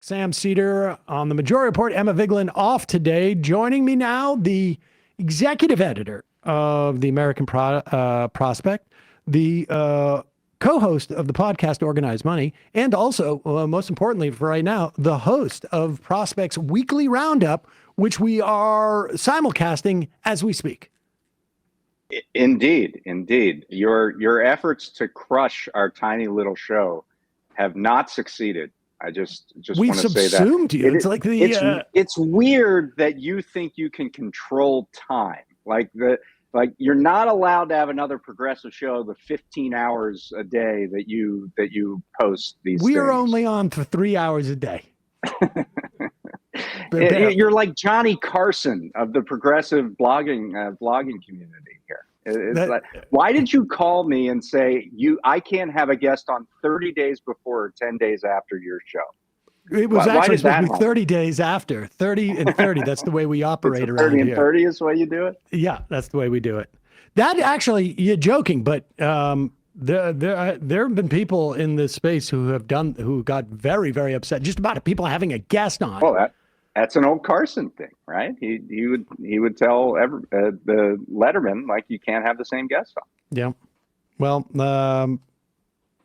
Sam Seder on the Majority Report. Emma Vigeland off today. Joining me now, the executive editor of the American Prospect, the co-host of the podcast Organized Money, and also, most importantly for right now, the host of Prospect's Weekly Roundup, which we are simulcasting as we speak. Indeed. Your efforts to crush our tiny little show have not succeeded. I just We've want to say that. Subsumed you. It's like it's weird that you think you can control time. Like you're not allowed to have another progressive show the 15 hours a day that you post these We things. are only on for 3 hours a day. You're like Johnny Carson of the progressive blogging community here. Why did you call me and say I can't have a guest on 30 days before or 10 days after your show? It was actually supposed to be 30 days after. 30 and 30. That's the way we operate around here. 30 and 30 is the way you do it? Yeah, that's the way we do it. That actually, you're joking, but there have been people in this space who got very, very upset just about people having a guest on. Oh, that's an old Carson thing, right? He would tell the Letterman, like, you can't have the same guest on. Yeah. Well,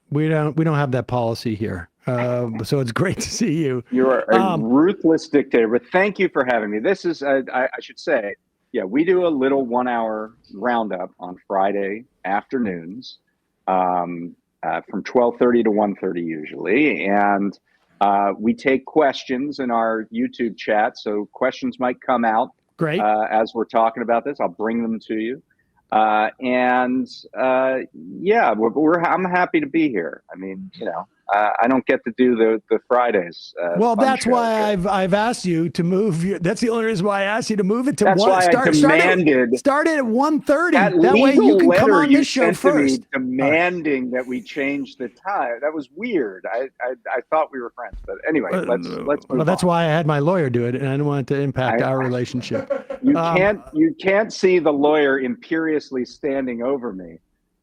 we don't have that policy here. So it's great to see you. You're a ruthless dictator, but thank you for having me. This is, I should say, we do a little 1 hour roundup on Friday afternoons from 12:30 to 1:30 usually. And we take questions in our YouTube chat. So questions might come out. Great. As we're talking about this, I'll bring them to you. I'm happy to be here. I mean, I don't get to do the Fridays. Well, that's why I've asked you to move. That's the only reason why I asked you to move it to that's why I demanded start it at 1:30. That way you can come on this show first. Demanding that we change the time. That was weird. I thought we were friends, but anyway, let's move on. That's why I had my lawyer do it, and I didn't want it to impact our relationship. You can't see the lawyer imperiously standing over me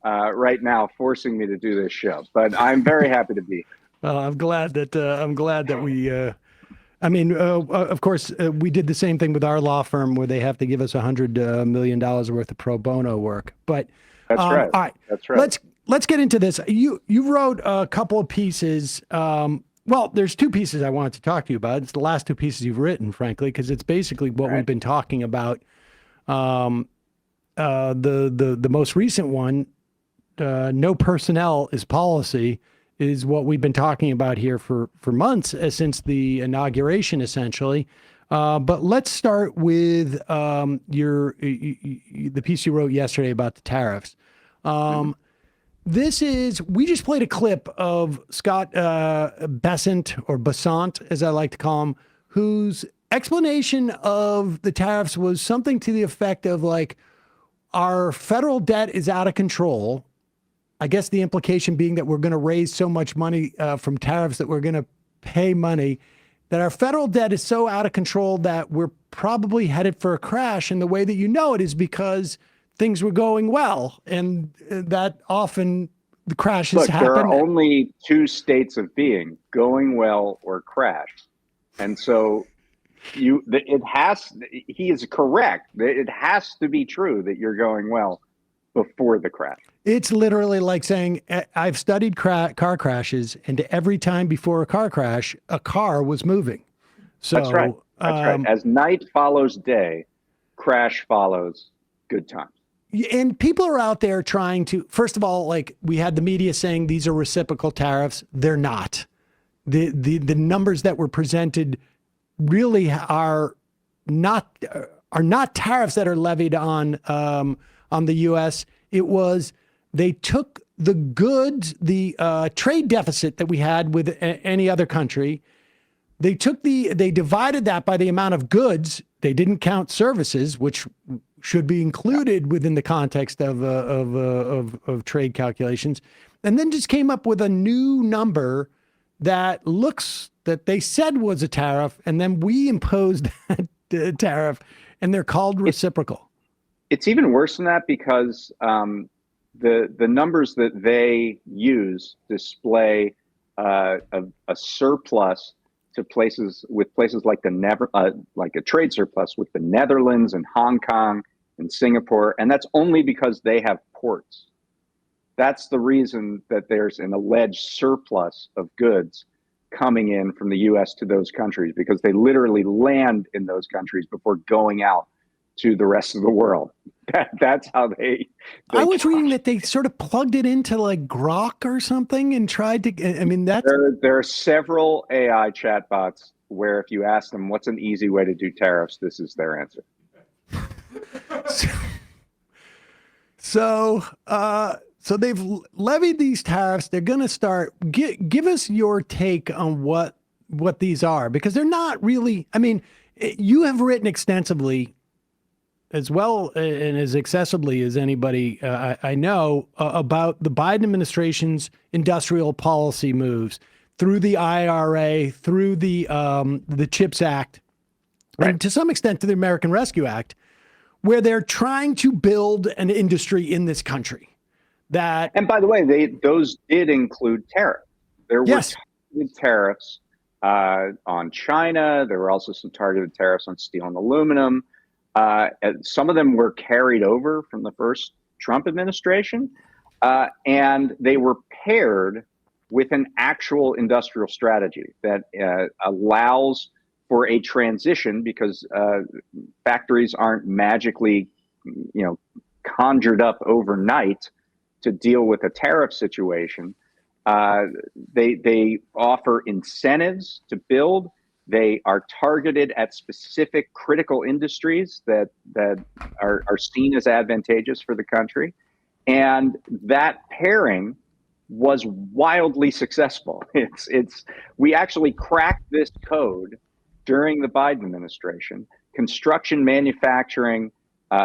right now, forcing me to do this show, but I'm very happy to be here. Well, I'm glad that we, of course, we did the same thing with our law firm where they have to give us $100 million worth of pro bono work. But that's right. All right. That's right. Let's get into this. You wrote a couple of pieces. Well, there's two pieces I wanted to talk to you about. It's the last two pieces you've written, frankly, because it's basically what we've been talking about. The most recent one, no personnel is policy, is what we've been talking about here for months, since the inauguration, essentially. But let's start with the piece you wrote yesterday about the tariffs. We just played a clip of Scott Bessent, or Bessent, as I like to call him, whose explanation of the tariffs was something to the effect of, like, our federal debt is out of control. I guess the implication being that we're going to raise so much money from tariffs that we're going to pay money, that our federal debt is so out of control that we're probably headed for a crash. And the way that you know it is because things were going well, and that often the crashes happen. There are only two states of being: going well or crash. And so he is correct. It has to be true that you're going well before the crash. It's literally like saying, I've studied car crashes, and every time before a car crash, a car was moving. So that's right. As night follows day, crash follows good times. And people are out there trying to, first of all, like, we had the media saying these are reciprocal tariffs. They're not. The numbers that were presented really are not tariffs that are levied on the U.S. It was, they took the goods, the trade deficit that we had with any other country. They divided that by the amount of goods. They didn't count services, which should be included within the context of trade calculations, and then just came up with a new number that they said was a tariff, and then we imposed that tariff, and they're called reciprocal. It's even worse than that, because the numbers that they use display a surplus to places like like a trade surplus with the Netherlands and Hong Kong and Singapore, and that's only because they have ports. That's the reason that there's an alleged surplus of goods coming in from the U.S. to those countries, because they literally land in those countries before going out to the rest of the world. That's how they I was reading that they sort of plugged it into like Grok or something and tried to, I mean, that's... There are several AI chatbots where if you ask them what's an easy way to do tariffs, this is their answer. So they've levied these tariffs. They're going to start. Give us your take on what these are, because they're not really. I mean, you have written extensively, as well and as accessibly as anybody I know, about the Biden administration's industrial policy moves through the IRA, through the CHIPS Act, right, and to some extent to the American Rescue Act, where they're trying to build an industry in this country. And by the way, those did include tariffs. There were targeted tariffs on China. There were also some targeted tariffs on steel and aluminum. Some of them were carried over from the first Trump administration, and they were paired with an actual industrial strategy that allows for a transition, because factories aren't magically, conjured up overnight to deal with a tariff situation. They offer incentives to build. They are targeted at specific critical industries that are seen as advantageous for the country. And that pairing was wildly successful. We actually cracked this code during the Biden administration.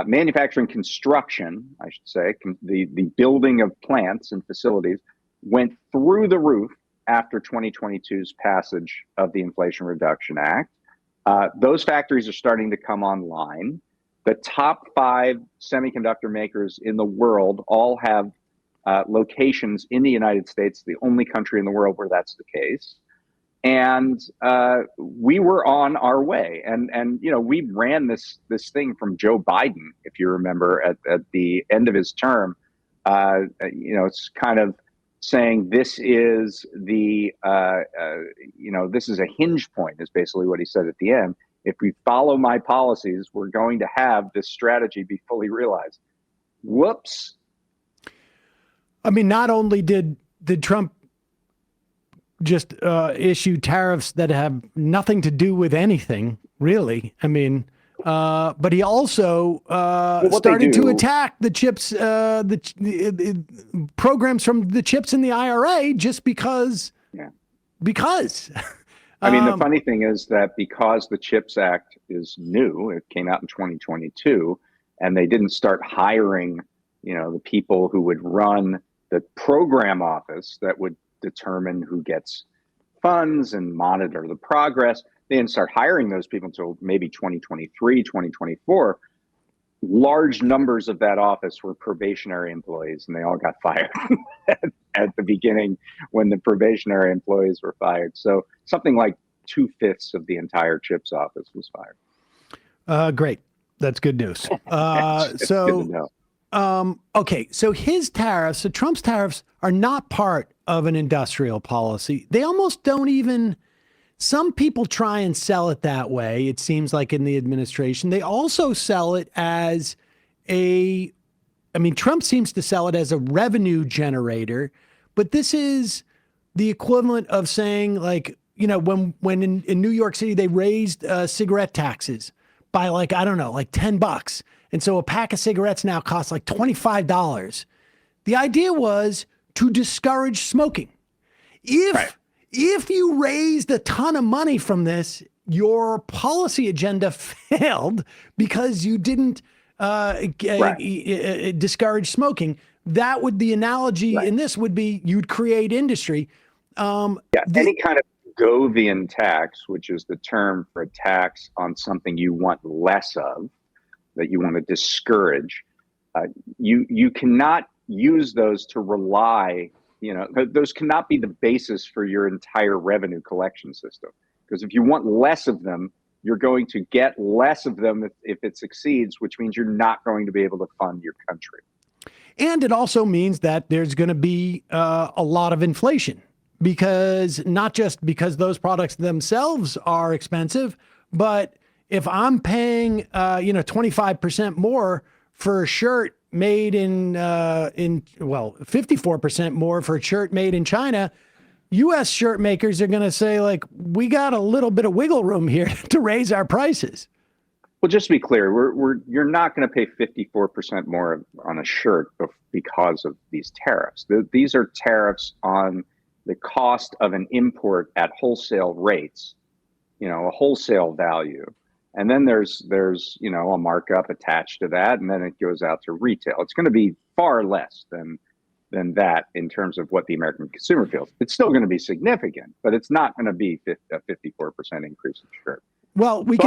Manufacturing construction, I should say, the building of plants and facilities went through the roof after 2022's passage of the Inflation Reduction Act. Those factories are starting to come online. The top 5 semiconductor makers in the world all have locations in the United States, the only country in the world where that's the case. And we were on our way. And we ran this thing from Joe Biden, if you remember, at the end of his term. It's kind of saying this is this is a hinge point, is basically what he said at the end. If we follow my policies, we're going to have this strategy be fully realized. Whoops. I mean, not only did Trump just issue tariffs that have nothing to do with anything, really. I mean, but he also started to attack the chips, the programs from the chips in the IRA just because. Yeah. Because. I mean, the funny thing is that because the CHIPS Act is new, it came out in 2022, and they didn't start hiring, the people who would run the program office that would determine who gets funds and monitor the progress. They didn't start hiring those people until maybe 2023, 2024. Large numbers of that office were probationary employees, and they all got fired at the beginning when the probationary employees were fired. So something like 2/5 of the entire CHIPS office was fired. Great. That's good news. Good to know. Okay. So his tariffs, so Trump's tariffs, are not part of an industrial policy. They almost don't even, some people try and sell it that way. It seems like in the administration, they also sell it as Trump seems to sell it as a revenue generator, but this is the equivalent of saying, like, when in New York City, they raised cigarette taxes by like $10. And so a pack of cigarettes now costs like $25. The idea was to discourage smoking. If you raised a ton of money from this, your policy agenda failed because you didn't discourage smoking. That would, the analogy in this would be you'd create industry. Any kind of Govian tax, which is the term for a tax on something you want less of, that you want to discourage, you cannot use those to rely, those cannot be the basis for your entire revenue collection system. Because if you want less of them, you're going to get less of them if it succeeds, which means you're not going to be able to fund your country. And it also means that there's going to be a lot of inflation, because not just because those products themselves are expensive, but if I'm paying 25% more for a shirt made in 54% more for a shirt made in China, U.S. shirt makers are going to say, like, we got a little bit of wiggle room here to raise our prices. Well, just to be clear, you're not going to pay 54% more on a shirt because of these tariffs. These are tariffs on the cost of an import at wholesale rates, a wholesale value. And then there's a markup attached to that, and then it goes out to retail. It's going to be far less than that in terms of what the American consumer feels. It's still going to be significant, but it's not going to be a 54% increase in shirt. Well, we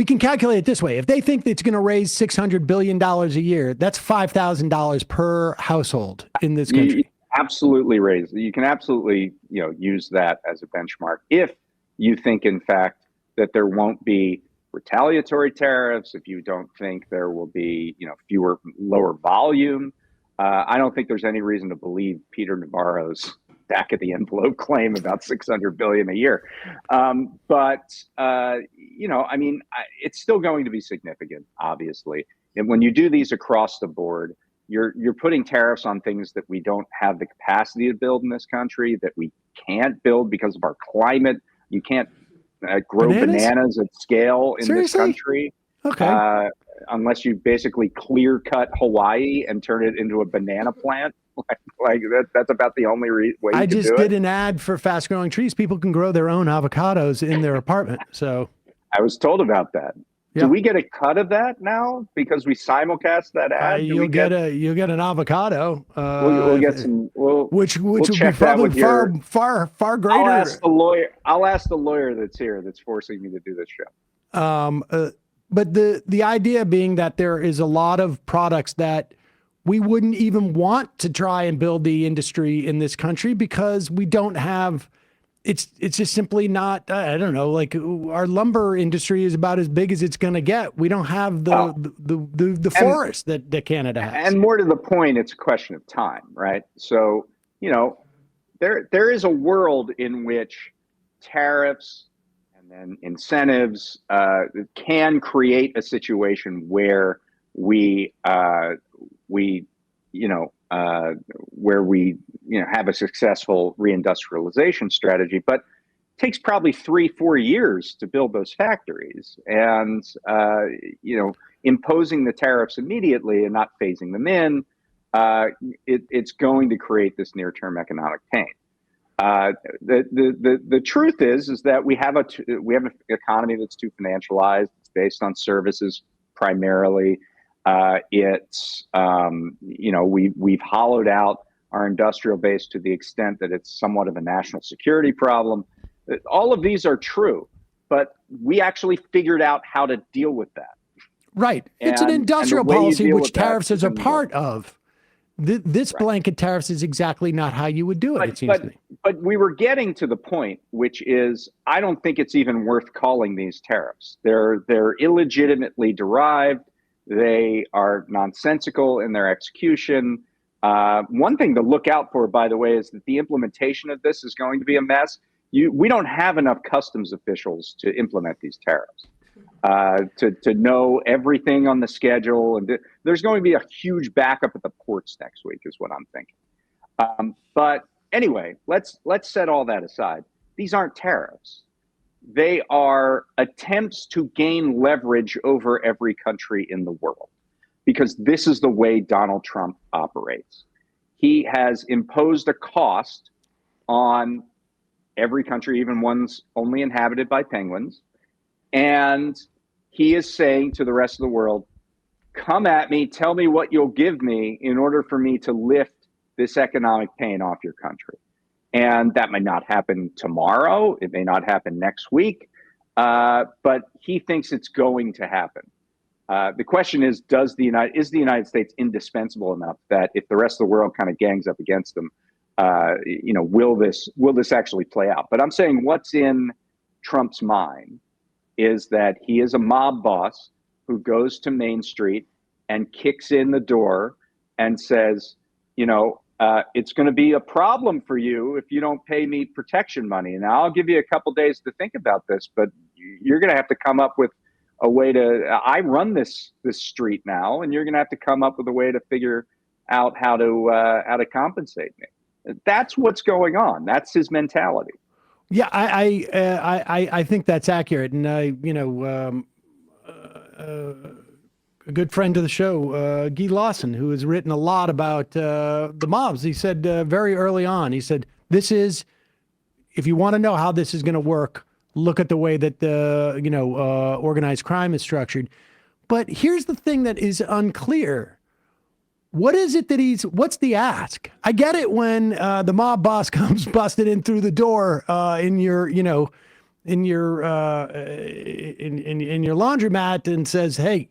can calculate it this way. If they think that it's going to raise $600 billion a year, that's $5,000 per household in this country. You can absolutely use that as a benchmark if you think, in fact, that there won't be retaliatory tariffs, if you don't think there will be lower volume. I don't think there's any reason to believe Peter Navarro's back of the envelope claim about $600 billion a year. It's still going to be significant, obviously. And when you do these across the board, you're putting tariffs on things that we don't have the capacity to build in this country, that we can't build because of our climate. You can't grow bananas at scale in this country. Okay. Unless you basically clear cut Hawaii and turn it into a banana plant. That's about the only way you can do it. I just did an ad for Fast Growing Trees. People can grow their own avocados in their apartment. So I was told about that. Yeah. Do we get a cut of that now because we simulcast that ad? You'll get an avocado. We'll get some. Which will be probably far greater. I'll ask the lawyer that's here that's forcing me to do this show. But the idea being that there is a lot of products that we wouldn't even want to try and build the industry in this country because we don't have. It's just simply not. I don't know. Like, our lumber industry is about as big as it's going to get. We don't have the forest that Canada has. And more to the point, it's a question of time, right? So there is a world in which tariffs and incentives can create a situation where we have a successful reindustrialization strategy, but it takes probably 3-4 years to build those factories, and imposing the tariffs immediately and not phasing them in, it's going to create this near-term economic pain. The truth is that we have an economy that's too financialized. It's based on services primarily. We've hollowed out our industrial base to the extent that it's somewhat of a national security problem. All of these are true, but we actually figured out how to deal with that. Right. It's an industrial policy, which tariffs is a part of. This blanket tariffs is exactly not how you would do it, it seems to me. But we were getting to the point, which is, I don't think it's even worth calling these tariffs. They're illegitimately derived. They are nonsensical in their execution. One thing to look out for, by the way, is that the implementation of this is going to be a mess. We don't have enough customs officials to implement these tariffs, to know everything on the schedule. And there's going to be a huge backup at the ports next week, is what I'm thinking. But anyway, let's set all that aside. These aren't tariffs. They are attempts to gain leverage over every country in the world, because this is the way Donald Trump operates. He has imposed a cost on every country, even ones only inhabited by penguins. And he is saying to the rest of the world, come at me, tell me what you'll give me in order for me to lift this economic pain off your country. And that may not happen tomorrow. It may not happen next week. But he thinks it's going to happen. The question is, is the United States indispensable enough that if the rest of the world kind of gangs up against them, will this actually play out? But I'm saying what's in Trump's mind is that he is a mob boss who goes to Main Street and kicks in the door and says, it's going to be a problem for you if you don't pay me protection money. And I'll give you a couple days to think about this, but you're going to have to come up with a way to. I run this street now, and you're going to have to come up with a way to figure out how to compensate me. That's what's going on. That's his mentality. Yeah, I think that's accurate, and a good friend of the show, Guy Lawson, who has written a lot about the mobs. He said very early on, he said, if you want to know how this is going to work, look at the way that organized crime is structured. But here's the thing that is unclear. What is it that what's the ask? I get it when the mob boss comes busted in through the door in your laundromat and says, "Hey,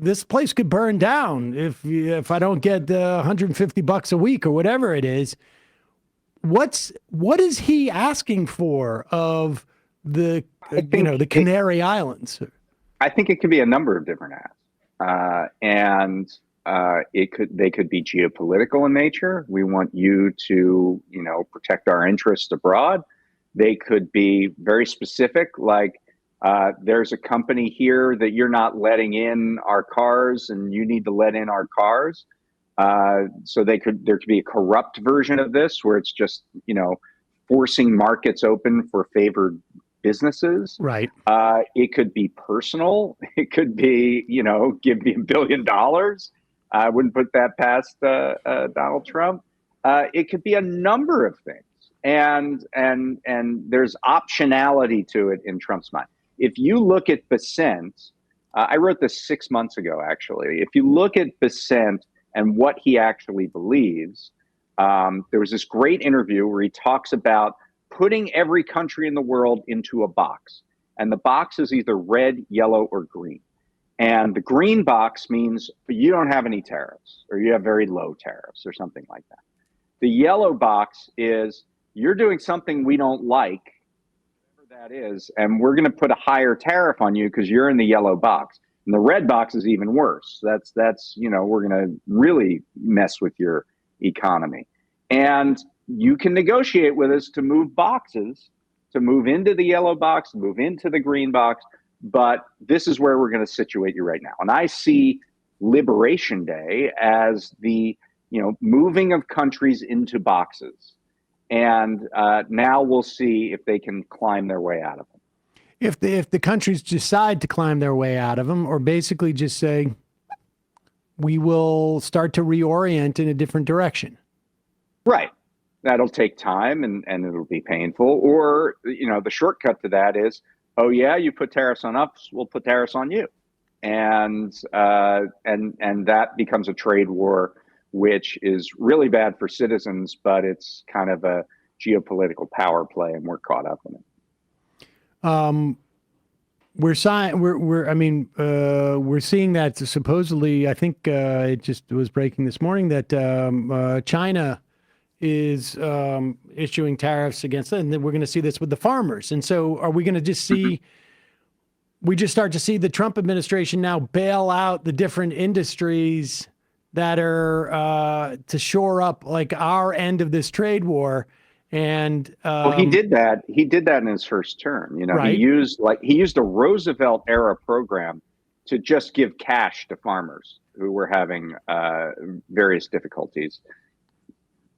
this place could burn down if I don't get $150 a week or whatever it is." What is he asking for of the the Canary Islands? I think it could be a number of different asks, and they could be geopolitical in nature. We want you to protect our interests abroad. They could be very specific, like there's a company here that you're not letting in our cars, and you need to let in our cars. So there could be a corrupt version of this where it's just forcing markets open for favored businesses. Right. It could be personal. It could be give me $1 billion. I wouldn't put that past Donald Trump. It could be a number of things. And there's optionality to it in Trump's mind. If you look at Bessent, I wrote this 6 months ago, actually. If you look at Bessent and what he actually believes, there was this great interview where he talks about putting every country in the world into a box. And the box is either red, yellow, or green. And the green box means you don't have any tariffs, or you have very low tariffs, or something like that. The yellow box is you're doing something we don't like, whatever that is, and we're going to put a higher tariff on you because you're in the yellow box. And the red box is even worse. That's we're going to really mess with your economy. And you can negotiate with us to move boxes, to move into the yellow box, move into the green box. But this is where we're going to situate you right now. And I see Liberation Day as the moving of countries into boxes. And now we'll see if they can climb their way out of them. If the countries decide to climb their way out of them, or basically just say, we will start to reorient in a different direction. Right. That'll take time and it'll be painful. Or, the shortcut to that is, oh yeah, you put tariffs on us, we'll put tariffs on you. And that becomes a trade war, which is really bad for citizens, but it's kind of a geopolitical power play, and we're caught up in it. We're seeing that supposedly. I think it just was breaking this morning that China is issuing tariffs against it, and then we're going to see this with the farmers. And so, are we going to just see? We just start to see the Trump administration now bail out the different industries that are to shore up like our end of this trade war. And well, he did that. He did that in his first term. Right. He used a Roosevelt era program to just give cash to farmers who were having various difficulties,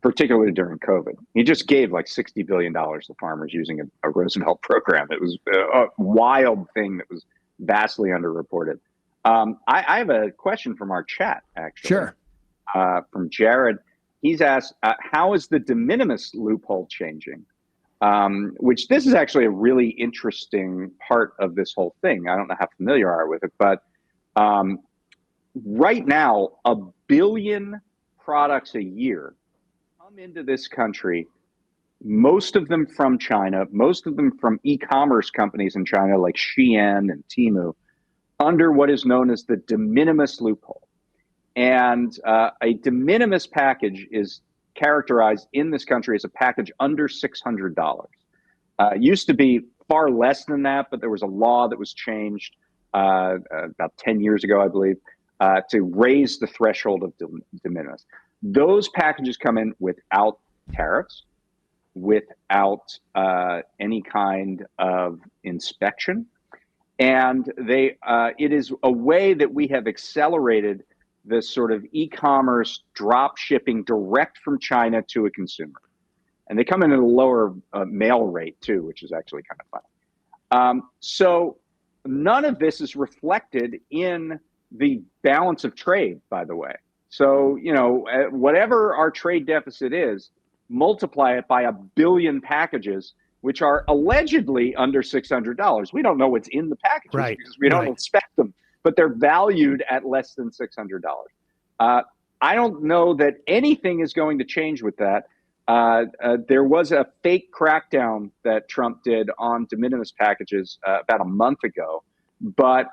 particularly during COVID. He just gave like $60 billion to farmers using a Roosevelt program. It was a wild thing that was vastly underreported. I have a question from our chat, actually. Sure. From Jared. He's asked, how is the de minimis loophole changing? Which this is actually a really interesting part of this whole thing. I don't know how familiar you are with it, but right now, 1 billion products a year come into this country, most of them from China, most of them from e-commerce companies in China like Shein and Temu, under what is known as the de minimis loophole. And a de minimis package is characterized in this country as a package under $600. Used to be far less than that, but there was a law that was changed about 10 years ago, I believe, to raise the threshold of de minimis. Those packages come in without tariffs, without any kind of inspection. And it is a way that we have accelerated this sort of e-commerce drop shipping direct from China to a consumer. And they come in at a lower mail rate too, which is actually kind of fun. So none of this is reflected in the balance of trade, by the way. So, whatever our trade deficit is, multiply it by 1 billion packages, which are allegedly under $600. We don't know what's in the packages because we don't inspect them, but they're valued at less than $600. I don't know that anything is going to change with that. There was a fake crackdown that Trump did on de minimis packages about a month ago. But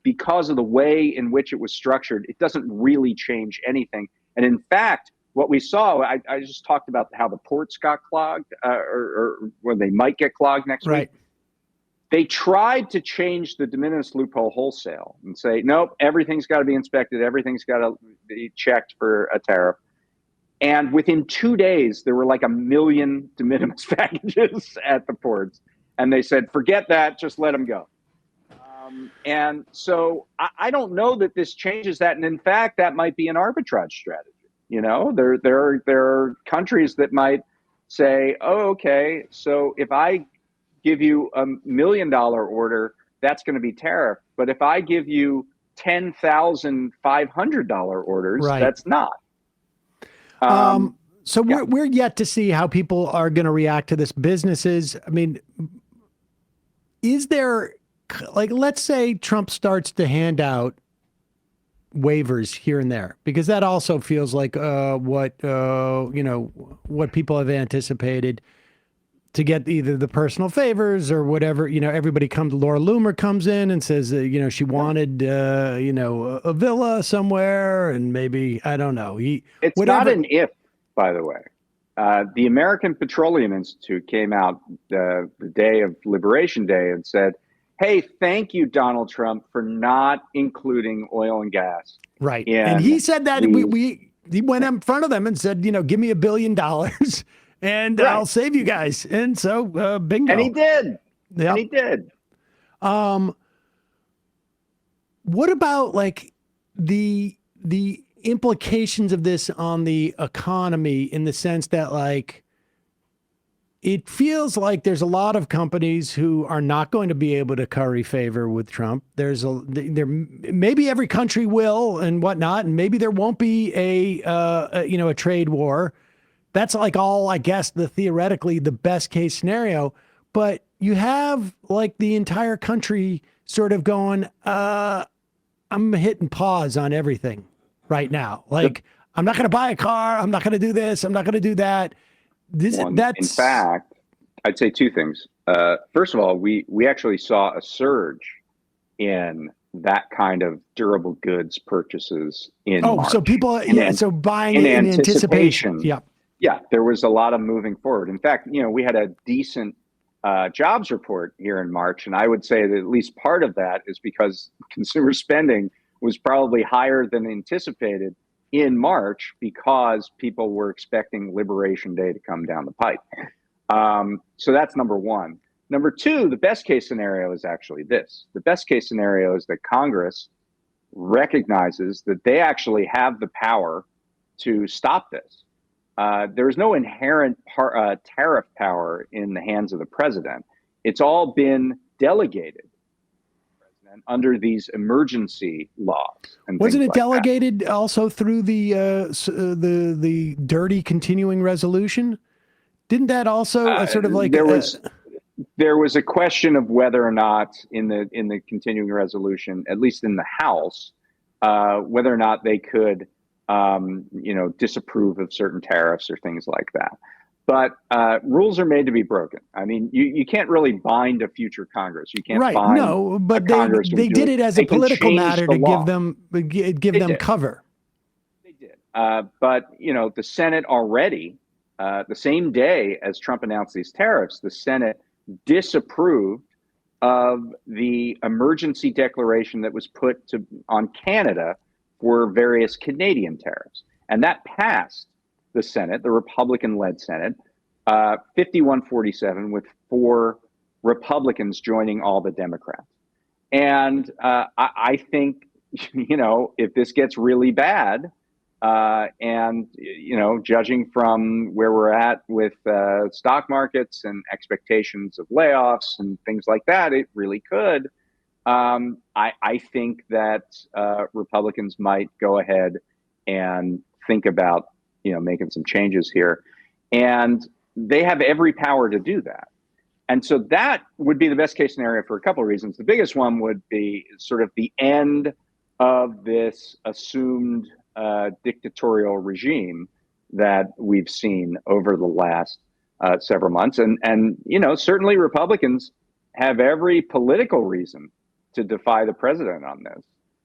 because of the way in which it was structured, it doesn't really change anything. And in fact, what we saw, I just talked about how the ports got clogged or where they might get clogged next week. They tried to change the de minimis loophole wholesale and say, nope, everything's got to be inspected. Everything's got to be checked for a tariff. And within 2 days, there were like 1 million de minimis packages at the ports. And they said, forget that, just let them go. And so I don't know that this changes that. And in fact, that might be an arbitrage strategy. There are countries that might say, oh, okay, so if I give you $1 million order, that's going to be tariff. But if I give you $10,500 orders, that's not. So we're yet to see how people are going to react to this. Businesses, I mean, is there, like, let's say Trump starts to hand out waivers here and there, because that also feels like what people have anticipated to get either the personal favors or whatever. Everybody comes. Laura Loomer comes in and says, she wanted, a villa somewhere, and maybe, I don't know. It's not an if, by the way. The American Petroleum Institute came out the day of Liberation Day and said, hey, thank you, Donald Trump, for not including oil and gas. Right. And he said that he went in front of them and said, give me $1 billion and I'll save you guys. And so bingo. And he did. Yep. And he did. What about like the implications of this on the economy, in the sense that, like, it feels like there's a lot of companies who are not going to be able to curry favor with Trump. Maybe every country will and whatnot, and maybe there won't be a trade war. That's like all, I guess, theoretically the best case scenario. But you have like the entire country sort of going, I'm hitting pause on everything right now. Like, I'm not going to buy a car. I'm not going to do this. I'm not going to do that. In fact, I'd say two things. First of all, we actually saw a surge in that kind of durable goods purchases in March. So people, so buying in anticipation. Yeah, there was a lot of moving forward. In fact, we had a decent jobs report here in March, and I would say that at least part of that is because consumer spending was probably higher than anticipated in March, because people were expecting Liberation Day to come down the pipe. So that's number one. Number two, the best case scenario is actually this. The best case scenario is that Congress recognizes that they actually have the power to stop this. There is no inherent tariff power in the hands of the president. It's all been delegated under these emergency laws. And wasn't it like delegated also through the dirty continuing resolution? Didn't that also sort of like there was a question of whether or not in the continuing resolution, at least in the House, whether or not they could disapprove of certain tariffs or things like that. But rules are made to be broken. I mean, you can't really bind a future Congress. You can't bind but Congress. They did it as a political matter to give them cover. They did. But the Senate already the same day as Trump announced these tariffs, the Senate disapproved of the emergency declaration that was put on Canada for various Canadian tariffs. And that passed the Senate, the Republican-led Senate, 51-47, with 4 Republicans joining all the Democrats. And I think, if this gets really bad, and, judging from where we're at with stock markets and expectations of layoffs and things like that, it really could. I think that Republicans might go ahead and think about, making some changes here. And they have every power to do that. And so that would be the best case scenario for a couple of reasons. The biggest one would be sort of the end of this assumed dictatorial regime that we've seen over the last several months. And certainly Republicans have every political reason to defy the president on this.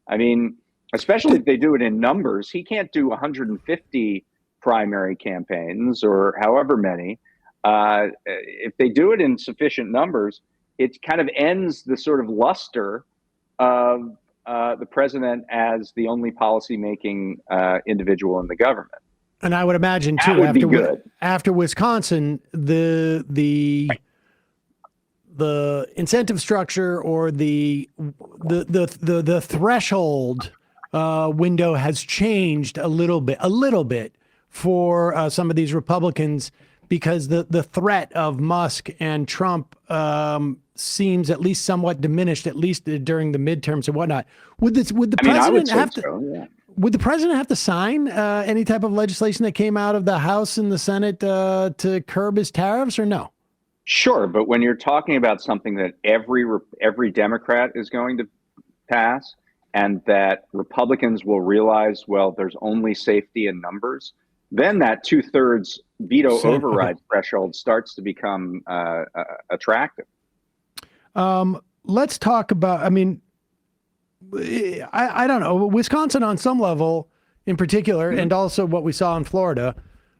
I mean, especially if they do it in numbers. He can't do 150 primary campaigns or however many. If they do it in sufficient numbers, it kind of ends the sort of luster of the president as the only policy-making individual in the government. And I would imagine too, after Wisconsin, the incentive structure or the threshold window has changed a little bit for some of these Republicans, because the threat of Musk and Trump seems at least somewhat diminished, at least during the midterms and whatnot. Would the president Would the president have to sign any type of legislation that came out of the House and the Senate to curb his tariffs, or no? Sure, but when you're talking about something that every Democrat is going to pass, and that Republicans will realize, well, there's only safety in numbers, then that 2/3 veto override threshold starts to become attractive. Let's talk about, I don't know, Wisconsin on some level in particular, and also what we saw in Florida,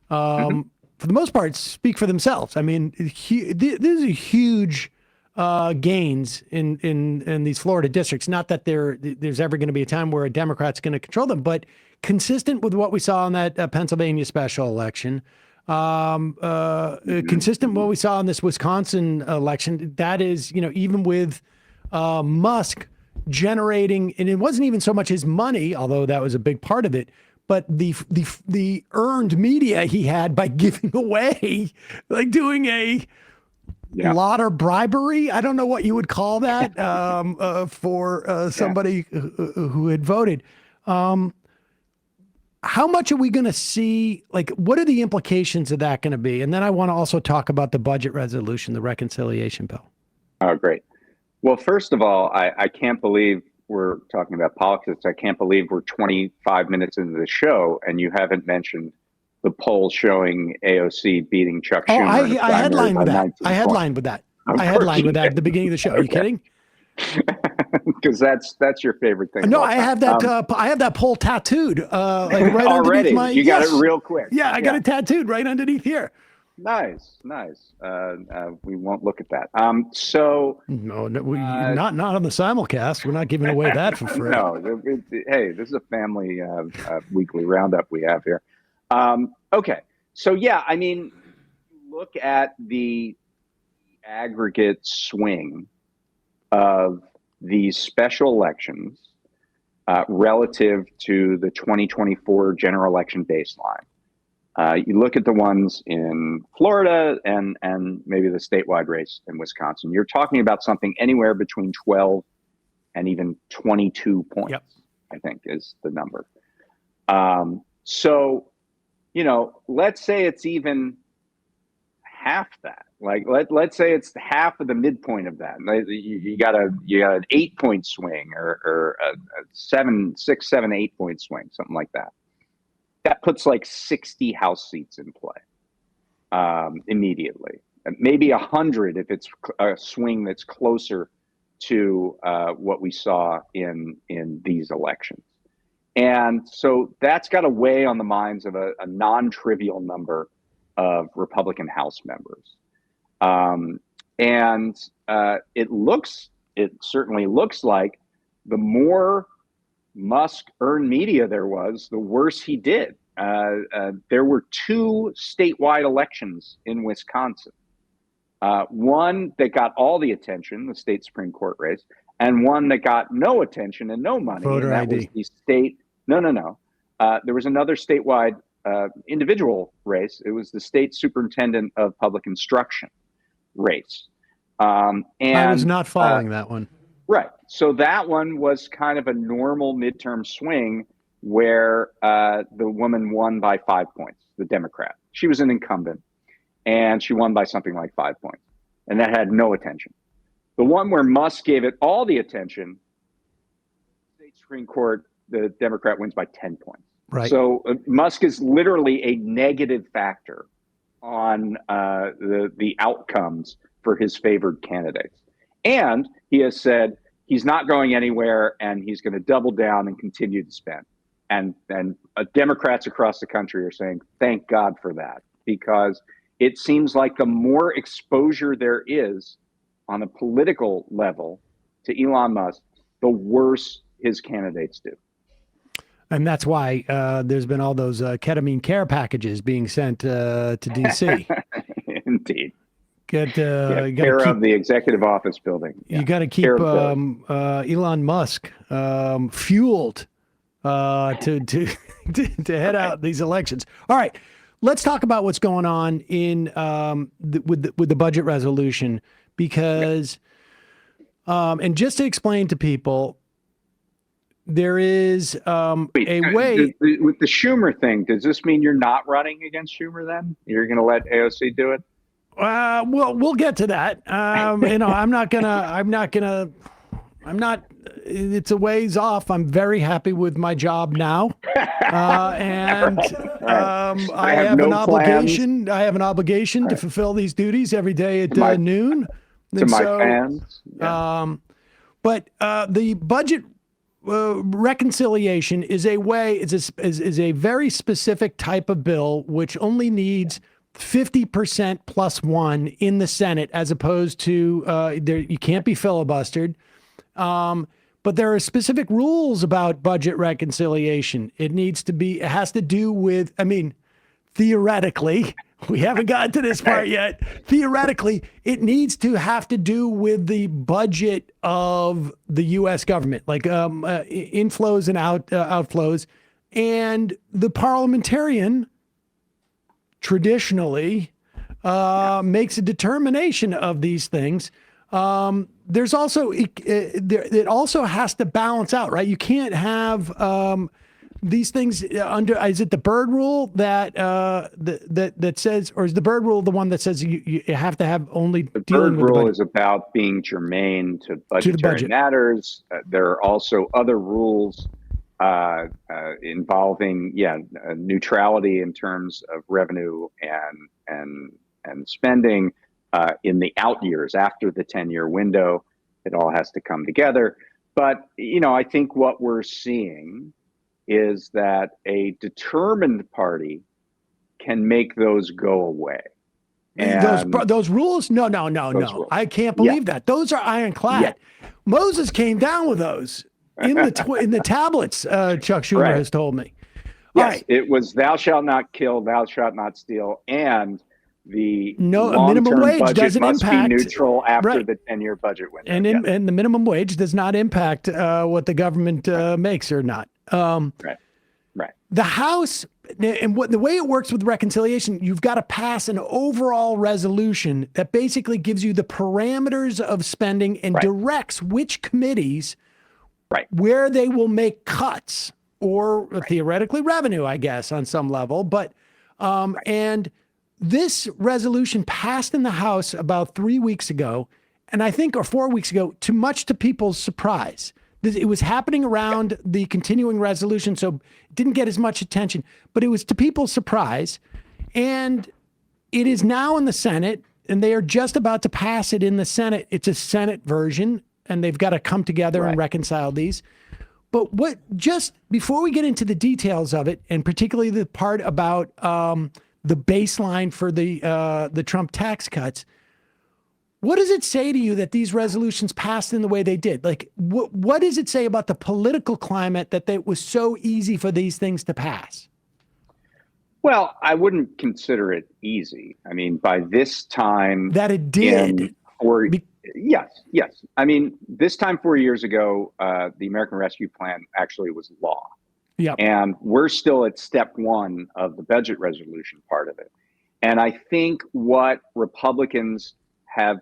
for the most part, speak for themselves. I mean, these are huge gains in these Florida districts. Not that there's ever going to be a time where a Democrat's going to control them, but consistent with what we saw in that Pennsylvania special election, consistent with what we saw in this Wisconsin election. That is, even with Musk generating, and it wasn't even so much his money, although that was a big part of it, but the earned media he had by giving away, like doing a lot of bribery. I don't know what you would call that for somebody who had voted. How much are we going to see? Like, what are the implications of that going to be? And then I want to also talk about the budget resolution, the reconciliation bill. Oh, great. Well, first of all, I can't believe we're talking about politics. I can't believe we're 25 minutes into the show and you haven't mentioned the poll showing AOC beating Chuck Schumer. I headlined with that. I headlined with that. I headlined with that at the beginning of the show. Are you kidding? Because that's your favorite thing. No, I have that. I have that poll tattooed, like right already. Underneath my. You got it real quick. Yeah, I got it tattooed right underneath here. Nice. We won't look at that. So no, not on the simulcast. We're not giving away that for free. No, hey, this is a family weekly roundup we have here. Okay, so I mean, look at the aggregate swing of these special elections relative to the 2024 general election baseline. You look at the ones in Florida and maybe the statewide race in Wisconsin, you're talking about something anywhere between 12 and even 22 points, yep. I think is the number. So, let's say it's even half that. Like let's say it's half of the midpoint of that. You got an 8-point swing or a 6, 7, 8 point swing, something like that. That puts like 60 House seats in play immediately. Maybe 100 if it's a swing that's closer to what we saw in these elections. And so that's got to weigh on the minds of a non-trivial number of Republican House members. It certainly looks like the more Musk earned media there was, the worse he did. There were two statewide elections in Wisconsin. One that got all the attention, the state Supreme Court race, and one that got no attention and no money. Voter and that ID. was the state. No. There was another statewide individual race. It was the state superintendent of public instruction race. And I was not following that one. Right. So that one was kind of a normal midterm swing where the woman won by 5 points, the Democrat. She was an incumbent, and she won by something like 5 points. And that had no attention. The one where Musk gave it all the attention, state Supreme Court, the Democrat wins by 10 points. Right. So Musk is literally a negative factor on the outcomes for his favored candidates. And he has said he's not going anywhere, and he's going to double down and continue to spend. And Democrats across the country are saying, thank God for that, because it seems like the more exposure there is on a political level to Elon Musk, the worse his candidates do. And that's why there's been all those ketamine care packages being sent to D.C. Indeed. Get care of the executive office building. Yeah. You got to keep Elon Musk fueled to head out these elections. All right, let's talk about what's going on in with the budget resolution, because and just to explain to people, there is a way with the Schumer thing. Does this mean you're not running against Schumer? Then you're going to let AOC do it? Well, we'll get to that. I'm not, it's a ways off. I'm very happy with my job now. And I have an obligation. I have an obligation to fulfill these duties every day at noon. To my fans. Yeah. But the budget reconciliation is a way, is a very specific type of bill, which only needs 50% plus one in the Senate, as opposed to you can't be filibustered. But there are specific rules about budget reconciliation. It has to do with, theoretically, we haven't gotten to this part yet. Theoretically, it needs to have to do with the budget of the U.S. government, like inflows and outflows. And the parliamentarian traditionally makes a determination of these things. There's also, it also has to balance out, right? You can't have these things under, is it the Byrd rule that says, or is the Byrd rule the one that says you have to have only the Byrd rule is about being germane to budgetary matters. There are also other rules involving neutrality in terms of revenue and spending in the out years after the 10-year window. It all has to come together. But I think what we're seeing is that a determined party can make those go away. And those rules? No. Rules. I can't believe that. Those are ironclad. Yeah. Moses came down with those in the tablets. Chuck Schumer has told me. Yes, it was "Thou shalt not kill, thou shalt not steal," and the minimum wage budget doesn't must impact be neutral after the 10-year budget window. And the minimum wage does not impact what the government makes or not. Right. The House, and the way it works with reconciliation, you've got to pass an overall resolution that basically gives you the parameters of spending and directs which committees, where they will make cuts or theoretically revenue, I guess, on some level. But and this resolution passed in the House about 3 weeks ago, and I think, or 4 weeks ago, much to people's surprise. It was happening around the continuing resolution, so it didn't get as much attention, but it was to people's surprise. And it is now in the Senate, and they are just about to pass it in the Senate. It's a Senate version, and they've got to come together and reconcile these. But just before we get into the details of it, and particularly the part about the baseline for the Trump tax cuts. What does it say to you that these resolutions passed in the way they did? Like, what does it say about the political climate that it was so easy for these things to pass? Well, I wouldn't consider it easy. I mean, by this time that it did. Yes. I mean, this time 4 years ago, the American Rescue Plan actually was law. Yep. And we're still at step one of the budget resolution part of it. And I think what Republicans have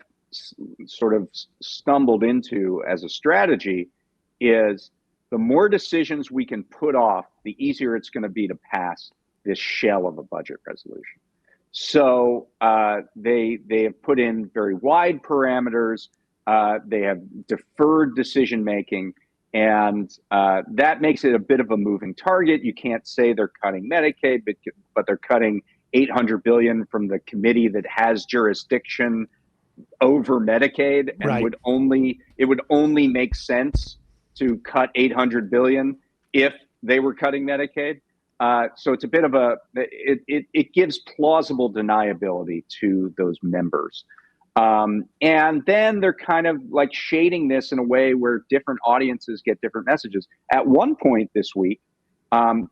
sort of stumbled into as a strategy is the more decisions we can put off, the easier it's going to be to pass this shell of a budget resolution. So they have put in very wide parameters. They have deferred decision making, and that makes it a bit of a moving target. You can't say they're cutting Medicaid, but they're cutting $800 billion from the committee that has jurisdiction over Medicaid, and it would only make sense to cut $800 billion if they were cutting Medicaid. So it's a bit of it gives plausible deniability to those members. And then they're kind of like shading this in a way where different audiences get different messages. At one point this week,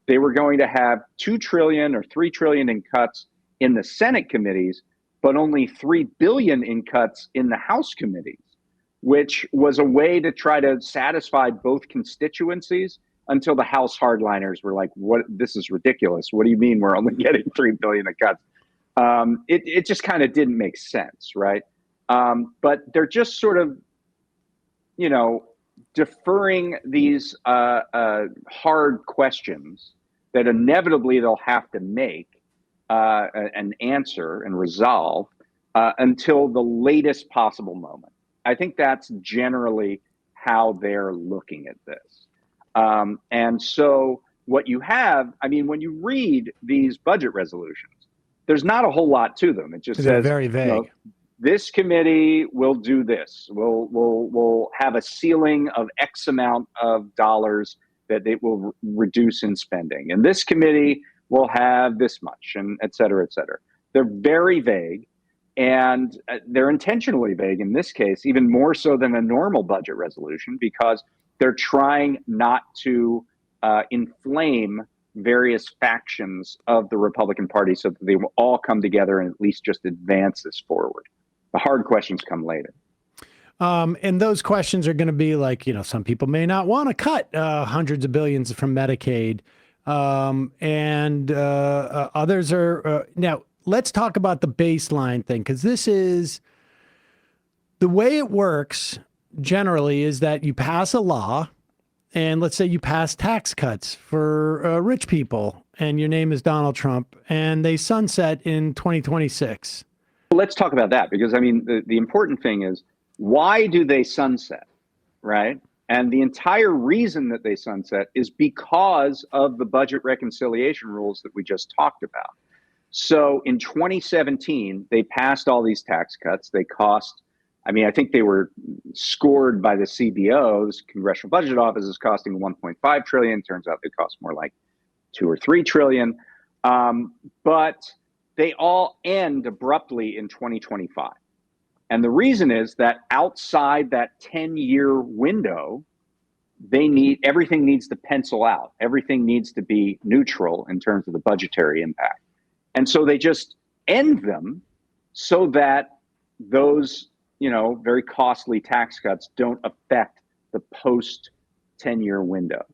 they were going to have $2 trillion or $3 trillion in cuts in the Senate committees, but only $3 billion in cuts in the House committees, which was a way to try to satisfy both constituencies until the House hardliners were like, "What? This is ridiculous. What do you mean we're only getting $3 billion in cuts?" It just kind of didn't make sense, right? But they're just sort of, deferring these hard questions that inevitably they'll have to make an answer and resolve until the latest possible moment. I think that's generally how they're looking at this. And so what you have, I mean, when you read these budget resolutions, there's not a whole lot to them. It just says, very vague. This committee will do this. We'll have a ceiling of X amount of dollars that it will reduce in spending. And this committee will have this much, and et cetera, et cetera. They're very vague, and they're intentionally vague in this case, even more so than a normal budget resolution, because they're trying not to inflame various factions of the Republican Party so that they will all come together and at least just advance this forward. The hard questions come later. And those questions are going to be like, some people may not want to cut hundreds of billions from Medicaid. And others are now let's talk about the baseline thing, because this is the way it works generally is that you pass a law, and let's say you pass tax cuts for rich people, and your name is Donald Trump, and they sunset in 2026. Let's talk about that, because I mean, the important thing is, why do they sunset, right? And the entire reason that they sunset is because of the budget reconciliation rules that we just talked about. So in 2017, they passed all these tax cuts. They cost, I think they were scored by the CBO's Congressional Budget Office as costing 1.5 trillion. Turns out they cost more like 2 or 3 trillion. But they all end abruptly in 2025. And the reason is that outside that 10-year window, everything needs to pencil out. Everything needs to be neutral in terms of the budgetary impact. And so they just end them so that those, very costly tax cuts don't affect the post 10-year window.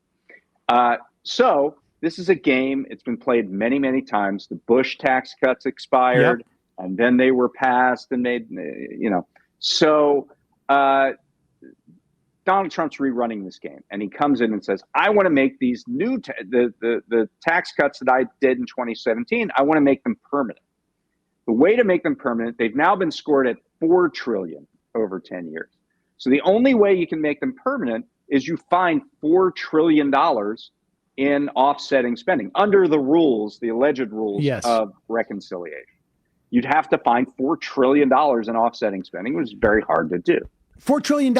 So this is a game. It's been played many, many times. The Bush tax cuts expired. Yep. And then they were passed and made, So Donald Trump's rerunning this game, and he comes in and says, "I want to make these new the tax cuts that I did in 2017. I want to make them permanent." The way to make them permanent, they've now been scored at 4 trillion over 10 years. So the only way you can make them permanent is you find $4 trillion in offsetting spending under the rules, the alleged rules of reconciliation. You'd have to find $4 trillion in offsetting spending. It was very hard to do. $4 trillion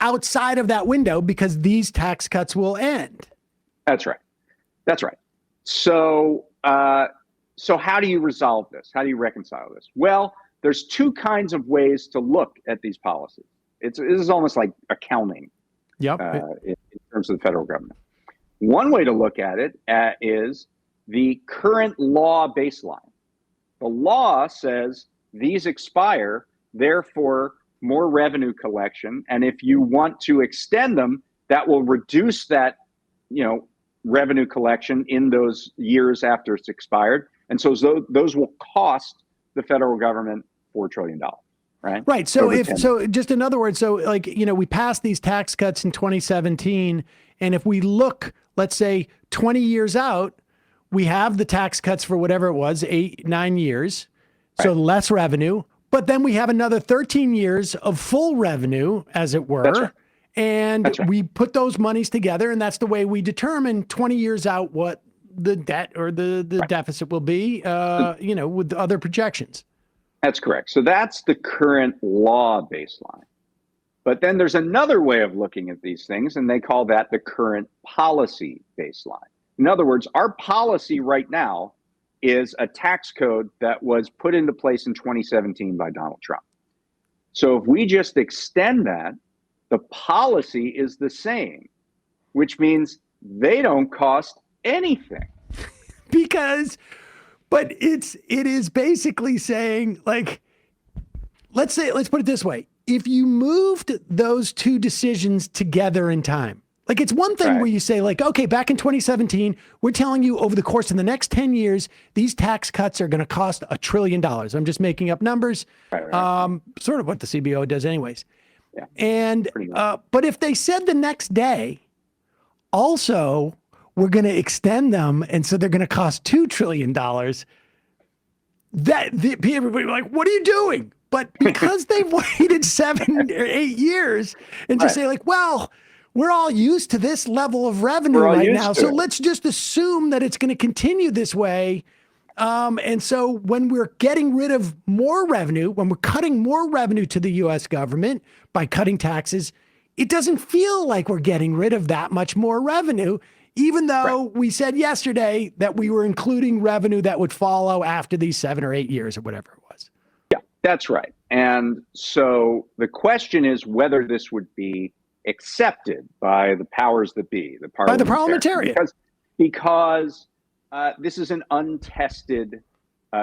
outside of that window because these tax cuts will end. That's right. So So how do you resolve this? How do you reconcile this? Well, there's two kinds of ways to look at these policies. This is almost like accounting in terms of the federal government. One way to look at it is the current law baseline. The law says these expire, therefore more revenue collection. And if you want to extend them, that will reduce that, revenue collection in those years after it's expired. And so those will cost the federal government $4 trillion, right? Right. So just in other words, we passed these tax cuts in 2017. And if we look, let's say 20 years out, we have the tax cuts for whatever it was, 8-9 years. So less revenue, but then we have another 13 years of full revenue, as it were. That's right. And we put those monies together, and that's the way we determine 20 years out what the debt or the deficit will be, with other projections. That's correct. So that's the current law baseline. But then there's another way of looking at these things, and they call that the current policy baseline. In other words, our policy right now is a tax code that was put into place in 2017 by Donald Trump. So if we just extend that, the policy is the same, which means they don't cost anything. But it is basically saying, like, let's put it this way. If you moved those two decisions together in time, like, it's one thing where you say, like, okay, back in 2017, we're telling you over the course of the next 10 years, these tax cuts are going to cost $1 trillion. I'm just making up numbers, sort of what the CBO does anyways. Yeah. And, but if they said the next day, also, we're going to extend them, and so they're going to cost $2 trillion, everybody would be like, what are you doing? But because they've waited 7 or 8 years and just say, like, well, we're all used to this level of revenue right now, so let's just assume that it's going to continue this way. And so when we're getting rid of more revenue, when we're cutting more revenue to the U.S. government by cutting taxes, it doesn't feel like we're getting rid of that much more revenue, even though we said yesterday that we were including revenue that would follow after these 7 or 8 years or whatever it was. Yeah, that's right. And so the question is whether this would be accepted by the powers that be, by the parliamentarian, because this is an untested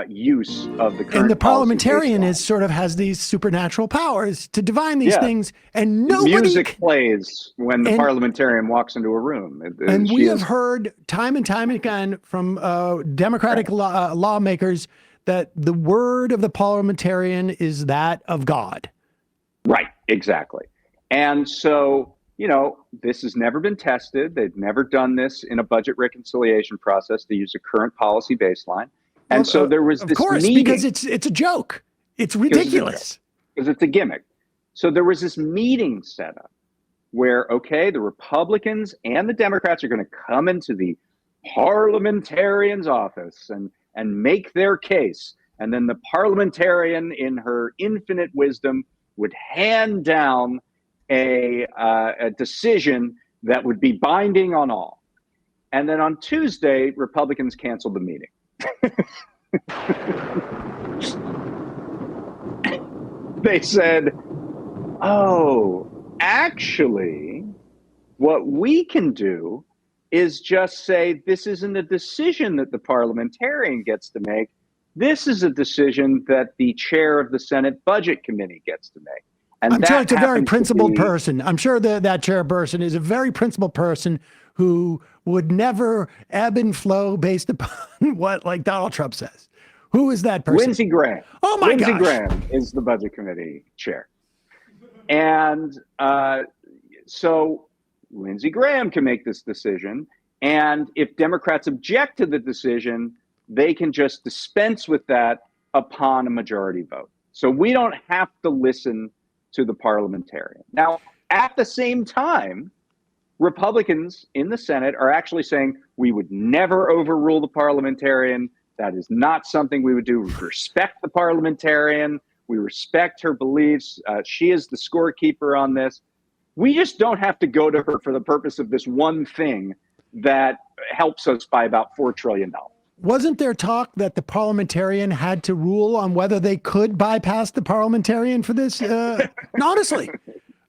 use of the current. And the parliamentarian has these supernatural powers to divine these things, and music plays when the parliamentarian walks into a room. And we have heard time and time again from Democratic lawmakers that the word of the parliamentarian is that of God. Right, exactly. And so, this has never been tested. They've never done this in a budget reconciliation process to use a current policy baseline. And so there was this meeting. Because it's a joke. It's ridiculous. Because it's a gimmick. So there was this meeting set up where, the Republicans and the Democrats are going to come into the parliamentarian's office and make their case. And then the parliamentarian, in her infinite wisdom, would hand down a decision that would be binding on all. And then on Tuesday, Republicans canceled the meeting. They said, actually, what we can do is just say this isn't a decision that the parliamentarian gets to make. This is a decision that the chair of the Senate Budget Committee gets to make. And I'm sure it's a very principled person. I'm sure that chairperson is a very principled person who would never ebb and flow based upon what, like, Donald Trump says. Who is that person? Lindsey Graham. Oh, my gosh. Lindsey Graham is the Budget Committee chair. And so Lindsey Graham can make this decision. And if Democrats object to the decision, they can just dispense with that upon a majority vote. So we don't have to listen to the parliamentarian. Now, at the same time, Republicans in the Senate are actually saying we would never overrule the parliamentarian. That is not something we would do. We respect the parliamentarian. We respect her beliefs. She is the scorekeeper on this. We just don't have to go to her for the purpose of this one thing that helps us by about $4 trillion. Wasn't there talk that the parliamentarian had to rule on whether they could bypass the parliamentarian for this? No, honestly,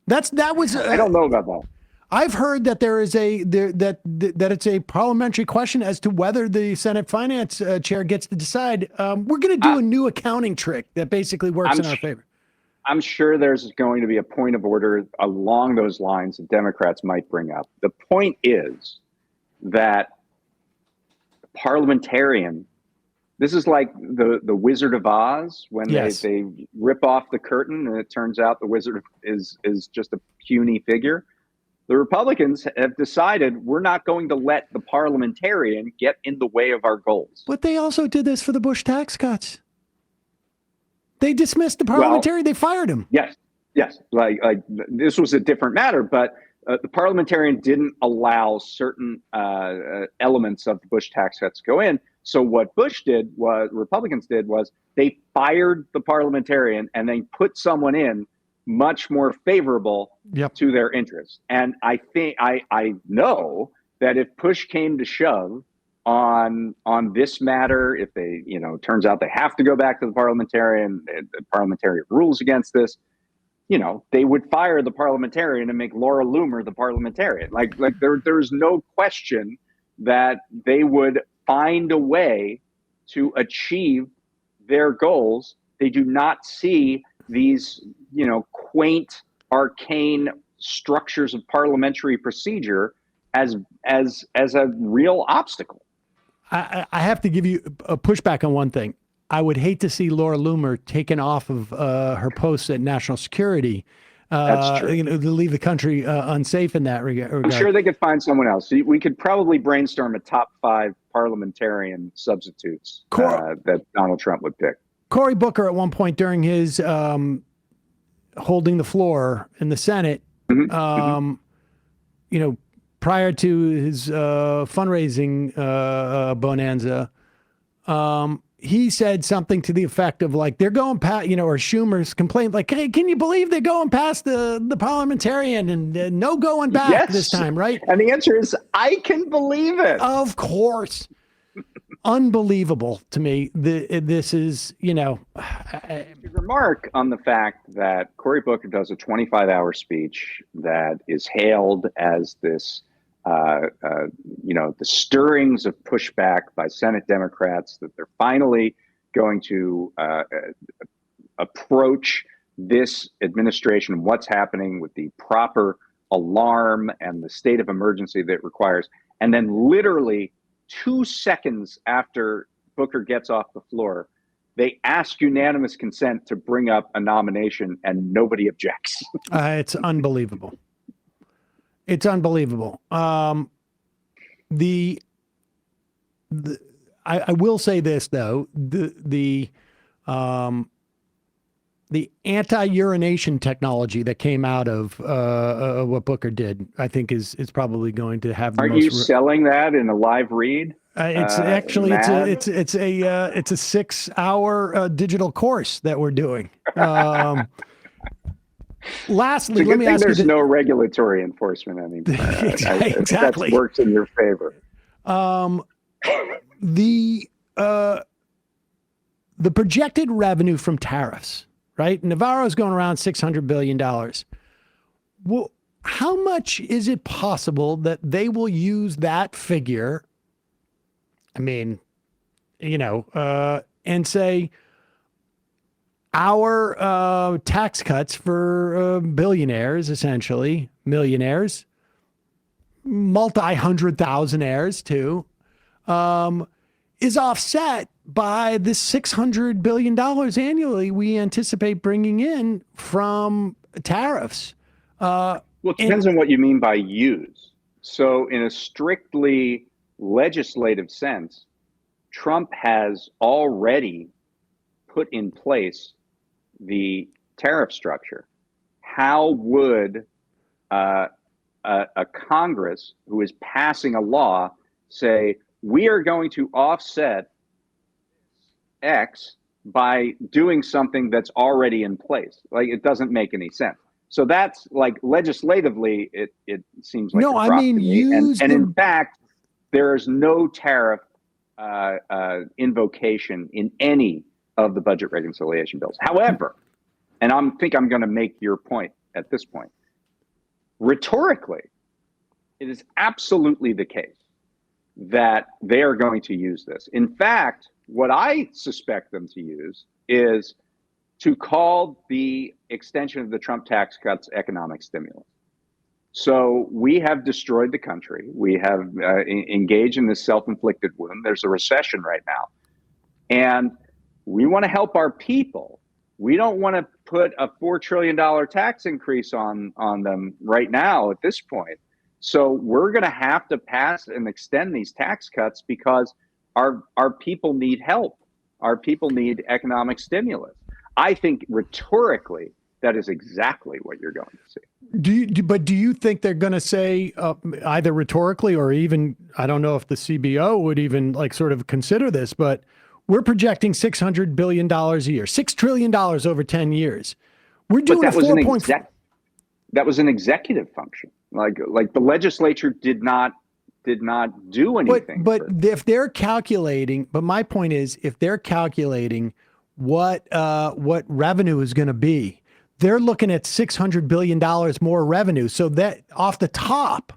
that was. I don't know about that. I've heard that that it's a parliamentary question as to whether the Senate Finance Chair gets to decide. We're going to do a new accounting trick that basically works in our favor. I'm sure there's going to be a point of order along those lines that Democrats might bring up. The point is that parliamentarian, this is like the Wizard of Oz when they rip off the curtain and it turns out the wizard is just a puny figure. The Republicans have decided we're not going to let the parliamentarian get in the way of our goals. But they also did this for the Bush tax cuts. They dismissed the parliamentarian. They fired him. Yes. Like this was a different matter, but the parliamentarian didn't allow certain elements of the Bush tax cuts to go in. So what Republicans did was they fired the parliamentarian and then put someone in much more favorable to their interests. And I think I know that if push came to shove on this matter, if they, turns out they have to go back to the parliamentarian, the parliamentarian rules against this, they would fire the parliamentarian and make Laura Loomer the parliamentarian. Like there's no question that they would find a way to achieve their goals. They do not see these, quaint, arcane structures of parliamentary procedure as a real obstacle. I have to give you a pushback on one thing. I would hate to see Laura Loomer taken off of her post at national security. That's true. To leave the country unsafe in that regard. I'm sure they could find someone else. We could probably brainstorm a top 5 parliamentarian substitutes that Donald Trump would pick. Cory Booker, at one point during his holding the floor in the Senate, prior to his fundraising bonanza, he said something to the effect of like, they're going past, or Schumer's complained like, hey, can you believe they're going past the parliamentarian and no going back this time, right? And the answer is, I can believe it. Of course. Unbelievable to me. This is, remark on the fact that Cory Booker does a 25-hour speech that is hailed as this, the stirrings of pushback by Senate Democrats that they're finally going to approach this administration, what's happening with the proper alarm and the state of emergency that it requires. And then literally 2 seconds after Booker gets off the floor, they ask unanimous consent to bring up a nomination and nobody objects. It's unbelievable. It's unbelievable. I will say this though, the anti-urination technology that came out of what Booker did, I think is probably going to have. Are you selling that in a live read? It's actually it's a 6-hour digital course that we're doing. Lastly, let me ask you. There's no regulatory enforcement anymore. Exactly. That works in your favor. The projected revenue from tariffs, right? Navarro's going around $600 billion. Well, how much is it possible that they will use that figure? I mean, and say our tax cuts for billionaires, essentially millionaires, multi-hundred-thousandaires too, is offset by the $600 billion annually we anticipate bringing in from tariffs. Well, it depends on what you mean by use. So in a strictly legislative sense, Trump has already put in place the tariff structure. How would a Congress who is passing a law say, we are going to offset X by doing something that's already in place? Like, it doesn't make any sense. So that's like legislatively, it seems like no, I mean, and in fact, there is no tariff invocation in any of the budget reconciliation bills. However, and think I'm going to make your point at this point, rhetorically, it is absolutely the case that they are going to use this. In fact, what I suspect them to use is to call the extension of the Trump tax cuts economic stimulus. So we have destroyed the country. We have engaged in this self-inflicted wound. There's a recession right now. And we want to help our people. We don't want to put a $4 trillion tax increase on them right now at this point. So we're going to have to pass and extend these tax cuts because our people need help. Our people need economic stimulus. I think rhetorically, that is exactly what you're going to see. But do you think they're going to say either rhetorically or even, I don't know if the CBO would even like sort of consider this, but we're projecting $600 billion a year, $6 trillion over 10 years. We're doing that was an executive function. Like the legislature did not do anything. But if they're calculating, but my point is, if they're calculating what revenue is going to be, they're looking at $600 billion more revenue. So that off the top,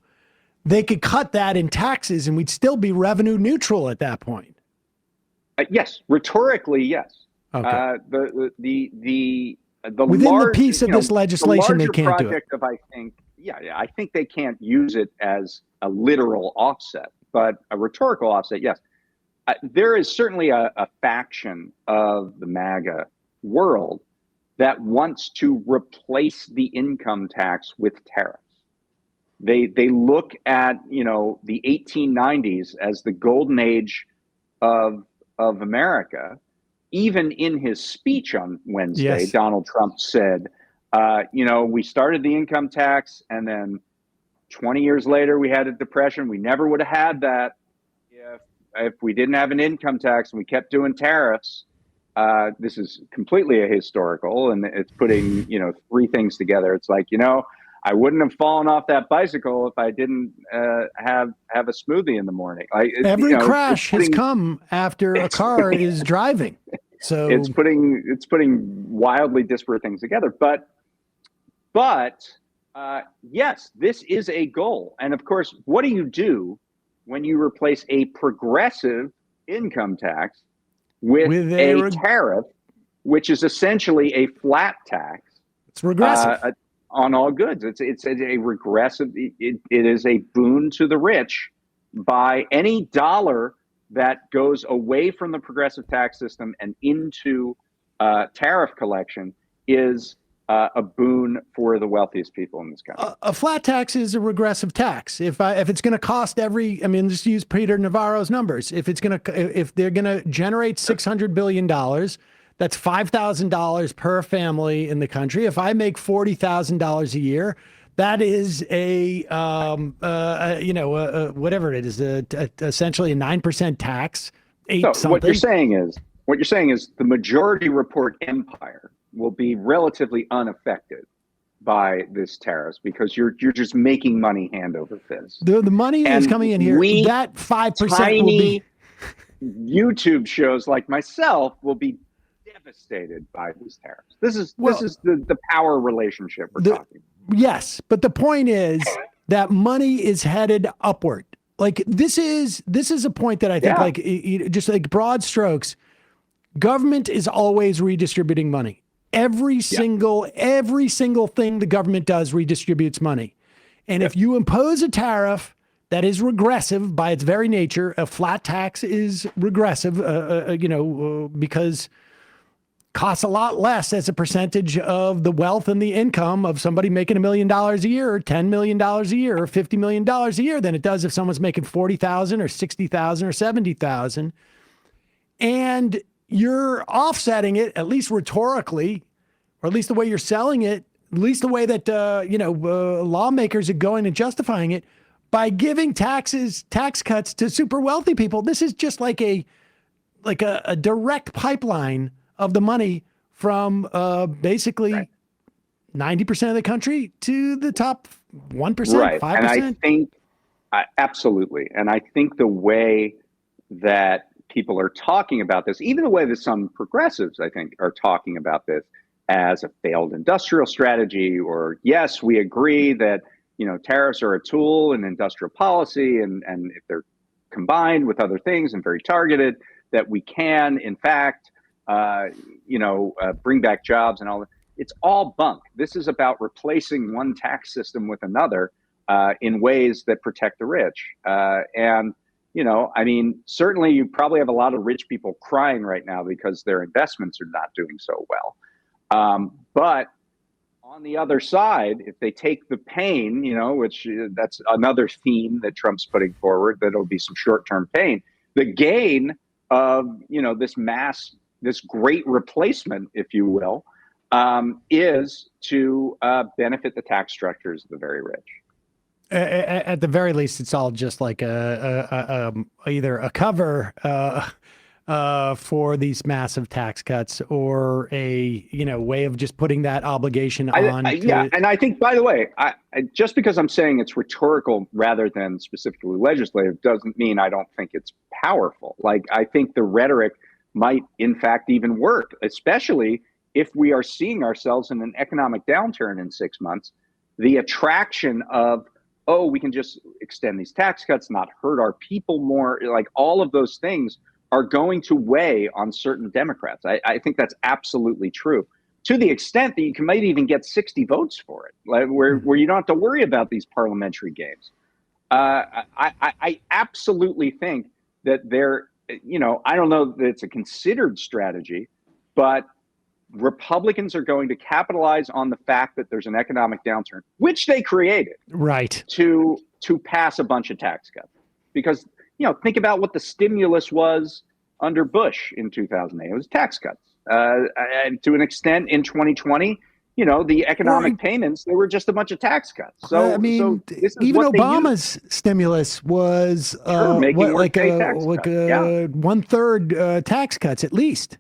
they could cut that in taxes and we'd still be revenue neutral at that point. Yes, rhetorically, yes. Okay. The within the piece of this legislation, they can't do it. I think they can't use it as a literal offset, but a rhetorical offset, yes. There is certainly a faction of the MAGA world that wants to replace the income tax with tariffs. They look at the 1890s as the golden age of America. Even in his speech on Wednesday, yes, Donald Trump said, we started the income tax and then 20 years later we had a depression. We never would have had that if we didn't have an income tax and we kept doing tariffs. This is completely ahistorical, and it's putting, three things together. It's like, I wouldn't have fallen off that bicycle if I didn't have a smoothie in the morning. Every crash has come after a car is driving. So it's putting wildly disparate things together. But yes, this is a goal. And of course, what do you do when you replace a progressive income tax with a tariff, which is essentially a flat tax? It's regressive. On all goods. It's a regressive, it is a boon to the rich. By any dollar that goes away from the progressive tax system and into tariff collection is a boon for the wealthiest people in this country. A flat tax is a regressive tax. If it's going to cost just use Peter Navarro's numbers. If they're going to generate $600 billion, that's $5,000 per family in the country. If I make $40,000 a year, that is whatever it is, essentially a 9% tax. So what you're saying is the majority report empire will be relatively unaffected by this tariffs because you're just making money hand over fist. The money that's coming in here, that 5% will be. YouTube shows like myself will be devastated by these tariffs. This is the power relationship we're talking. Yes, but the point is that money is headed upward. Like this is a point that I think just like broad strokes, government is always redistributing money. Every single thing the government does redistributes money. And if you impose a tariff that is regressive by its very nature, a flat tax is regressive, because costs a lot less as a percentage of the wealth and the income of somebody making $1 million a year or $10 million a year or $50 million a year than it does if someone's making $40,000 or $60,000 or $70,000. And you're offsetting it, at least rhetorically, or at least the way you're selling it, at least the way that, lawmakers are going and justifying it by giving tax cuts to super wealthy people. This is just like a direct pipeline of the money from basically 90% of the country to the top 1%, right. 5%. And I think absolutely. And I think the way that people are talking about this, even the way that some progressives, I think, are talking about this as a failed industrial strategy, or yes, we agree that tariffs are a tool in industrial policy, and if they're combined with other things and very targeted, that we can, in fact, bring back jobs and all that. It's all bunk. This is about replacing one tax system with another in ways that protect the rich. Certainly you probably have a lot of rich people crying right now because their investments are not doing so well. But on the other side, if they take the pain, which that's another theme that Trump's putting forward, that it'll be some short-term pain, the gain of, this great replacement, if you will, is to benefit the tax structures of the very rich. At the very least, it's all just like either a cover for these massive tax cuts, or a way of just putting that obligation on. And I think, by the way, just because I'm saying it's rhetorical rather than specifically legislative doesn't mean I don't think it's powerful. Like, I think the rhetoric might, in fact, even work, especially if we are seeing ourselves in an economic downturn in 6 months. The attraction of, we can just extend these tax cuts, not hurt our people more, like all of those things are going to weigh on certain Democrats. I think that's absolutely true, to the extent that you might even get 60 votes for it, like where you don't have to worry about these parliamentary games. I absolutely think that I don't know that it's a considered strategy, but Republicans are going to capitalize on the fact that there's an economic downturn, which they created, right, to pass a bunch of tax cuts. Because, think about what the stimulus was under Bush in 2008. It was tax cuts. And to an extent in 2020, the economic payments, they were just a bunch of tax cuts. So, this is even Obama's stimulus was like a 1/3 tax cuts at least.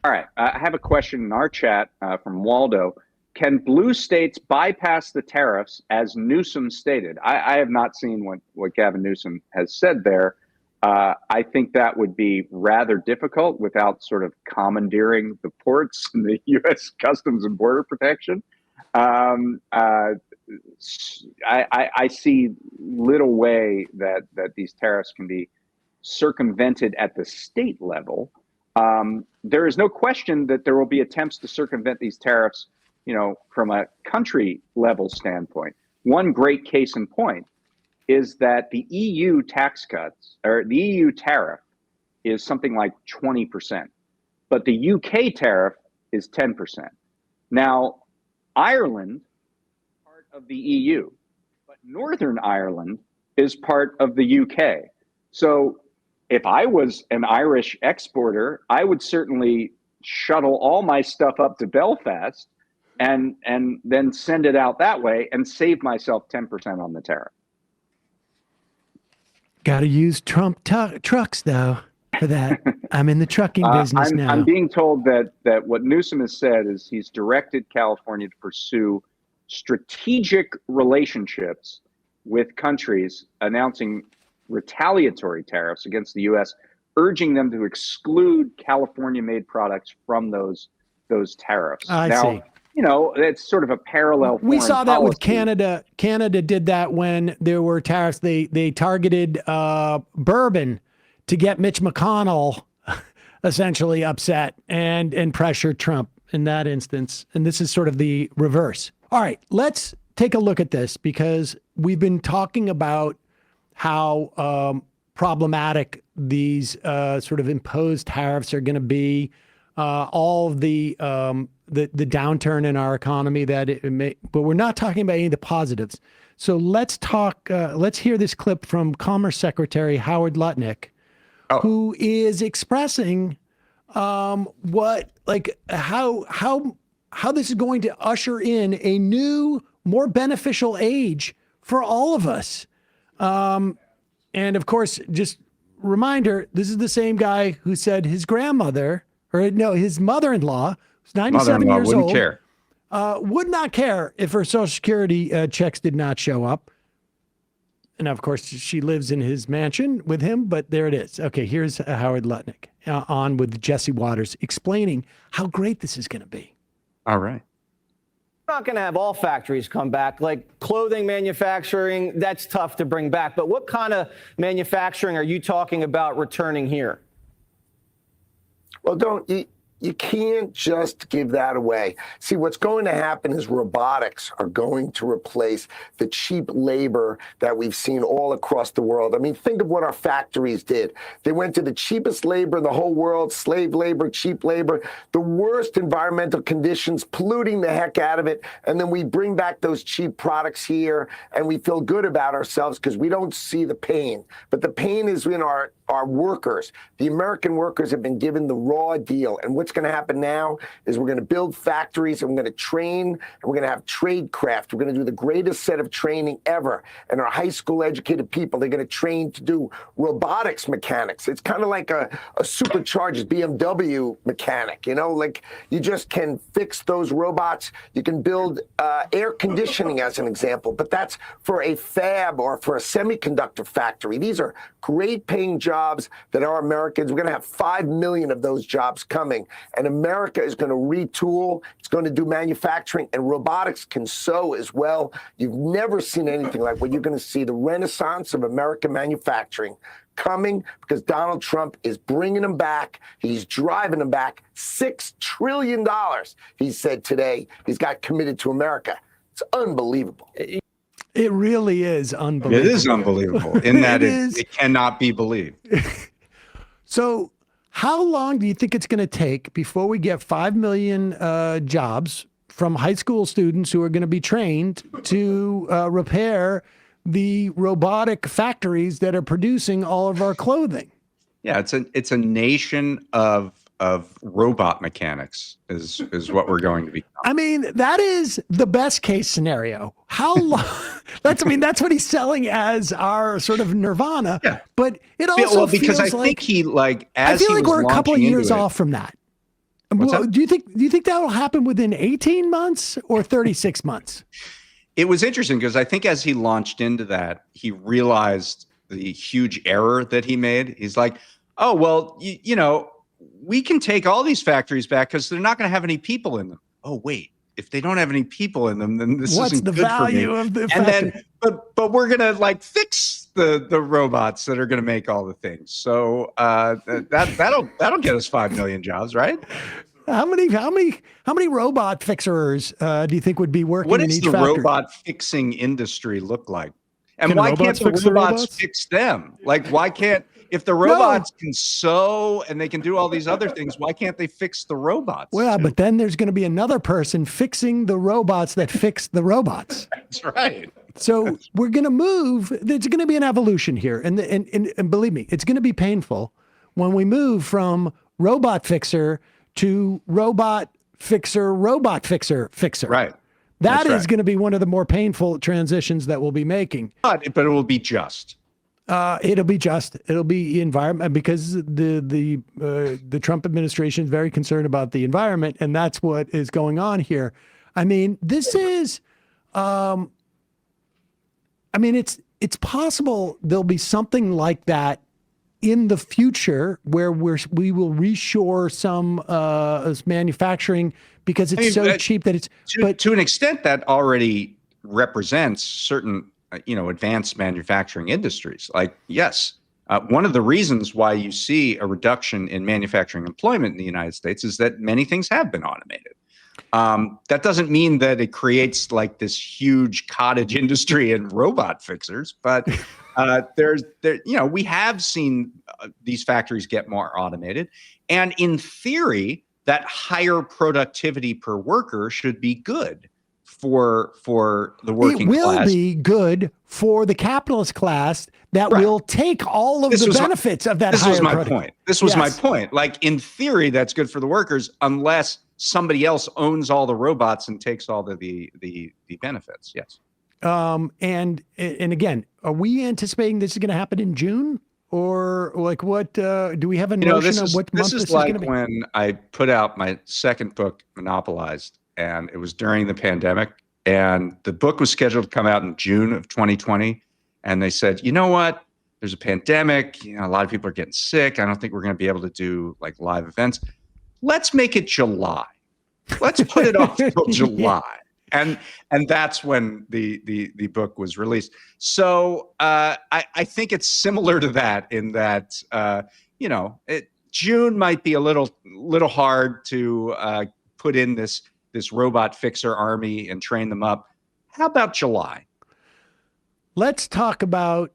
All right. I have a question in our chat from Waldo. Can blue states bypass the tariffs, as Newsom stated? I have not seen what Gavin Newsom has said there. I think that would be rather difficult without sort of commandeering the ports and the U.S. Customs and Border Protection. I see little way that these tariffs can be circumvented at the state level. There is no question that there will be attempts to circumvent these tariffs, from a country level standpoint. One great case in point is that the EU tax cuts, or the EU tariff, is something like 20%, but the UK tariff is 10%. Now, Ireland is part of the EU, but Northern Ireland is part of the UK. So if I was an Irish exporter, I would certainly shuttle all my stuff up to Belfast and then send it out that way and save myself 10% on the tariff. Got to use Trump trucks, though, for that. I'm in the trucking business now. I'm being told that what Newsom has said is he's directed California to pursue strategic relationships with countries, announcing retaliatory tariffs against the U.S., urging them to exclude California-made products from those tariffs. I see. It's sort of a parallel. We saw that policy with Canada. Canada did that when there were tariffs. They targeted bourbon to get Mitch McConnell essentially upset and pressure Trump in that instance. And this is sort of the reverse. All right, let's take a look at this, because we've been talking about how problematic these sort of imposed tariffs are going to be. All of the downturn in our economy that it may, but we're not talking about any of the positives. So let's talk. Let's hear this clip from Commerce Secretary Howard Lutnick, who is expressing how this is going to usher in a new, more beneficial age for all of us. And of course, just reminder, this is the same guy who said his grandmother, his mother-in-law, who's 97 years wouldn't old, care. Would not care if her Social Security checks did not show up. And of course, she lives in his mansion with him, but there it is. Okay, here's Howard Lutnick on with Jesse Waters explaining how great this is going to be. All right. We're not going to have all factories come back. Like clothing manufacturing, that's tough to bring back. But what kind of manufacturing are you talking about returning here? Well, you can't just give that away. See, what's going to happen is robotics are going to replace the cheap labor that we've seen all across the world. I mean, think of what our factories did. They went to the cheapest labor in the whole world, slave labor, cheap labor, the worst environmental conditions, polluting the heck out of it. And then we bring back those cheap products here and we feel good about ourselves because we don't see the pain. But the pain is in our workers. The American workers have been given the raw deal. And what's going to happen now is we're going to build factories and we're going to train and we're going to have trade craft. We're going to do the greatest set of training ever. And our high school educated people, they're going to train to do robotics mechanics. It's kind of like a supercharged BMW mechanic, you know, like you just can fix those robots. You can build air conditioning as an example, but that's for a fab or for a semiconductor factory. These are great paying jobs that are Americans. We're going to have 5 million of those jobs coming. And America is going to retool. It's going to do manufacturing, and robotics can sew as well. You've never seen anything like what you're going to see, the renaissance of American manufacturing coming because Donald Trump is bringing them back. He's driving them back. $6 trillion, he said today, he's got committed to America. It's unbelievable. It really is unbelievable. It is unbelievable in that it cannot be believed. So how long do you think it's going to take before we get 5 million jobs from high school students who are going to be trained to repair the robotic factories that are producing all of our clothing? Yeah, it's a nation of robot mechanics is what we're going to be. I mean, that is the best case scenario. How long? That's what he's selling as our sort of nirvana. Yeah. But it also because feels I think he I feel like we're a couple of years off from that. What's that? Do you think that will happen within 18 months or 36 months? It was interesting because I think as he launched into that, he realized the huge error that he made. He's like, oh, well, you know, we can take all these factories back because they're not going to have any people in them. Oh, wait, if they don't have any people in them, then this isn't good for me. What's the value of the factory? And then, but we're going to like fix the robots that are going to make all the things. So that'll get us 5 million jobs, right? How many robot fixers do you think would be working in each factory? What does the robot fixing industry look like? And Can why can't the fix the robots fix them? Like, why can't, if the robots can sew and they can do all these other things, why can't they fix the robots? Well, but then there's going to be another person fixing the robots that fix the robots. That's right. So we're going to move. There's going to be an evolution here. And believe me, it's going to be painful when we move from robot fixer to robot fixer. Right. That is going to be one of the more painful transitions that we'll be making. But it will be just. It'll be environment, because the Trump administration is very concerned about the environment, and that's what is going on here. I mean, this is, it's possible there'll be something like that in the future where we will reshore some manufacturing because it's cheap that it's. But to an extent, that already represents certain advanced manufacturing industries. Like, yes, one of the reasons why you see a reduction in manufacturing employment in the United States is that many things have been automated. That doesn't mean that it creates like this huge cottage industry and robot fixers, but we have seen these factories get more automated. And in theory, that higher productivity per worker should be good for the working class. It will be good for the capitalist class that will take all of the benefits of that. This was my point. This was my point. Like, in theory, that's good for the workers unless somebody else owns all the robots and takes all the benefits. Yes. And again, are we anticipating this is going to happen in June? Or like what, do we have a notion of what month this is going to be? This is like when I put out my second book, Monopolized, and it was during the pandemic. And the book was scheduled to come out in June of 2020. and they said, you know what? There's a pandemic. You know, a lot of people are getting sick. I don't think we're going to be able to do like live events. Let's make it July. Let's put it off till July. And that's when the book was released. So I think it's similar to that in that June might be a little hard to put in this robot fixer army and train them up. How about July? Let's talk about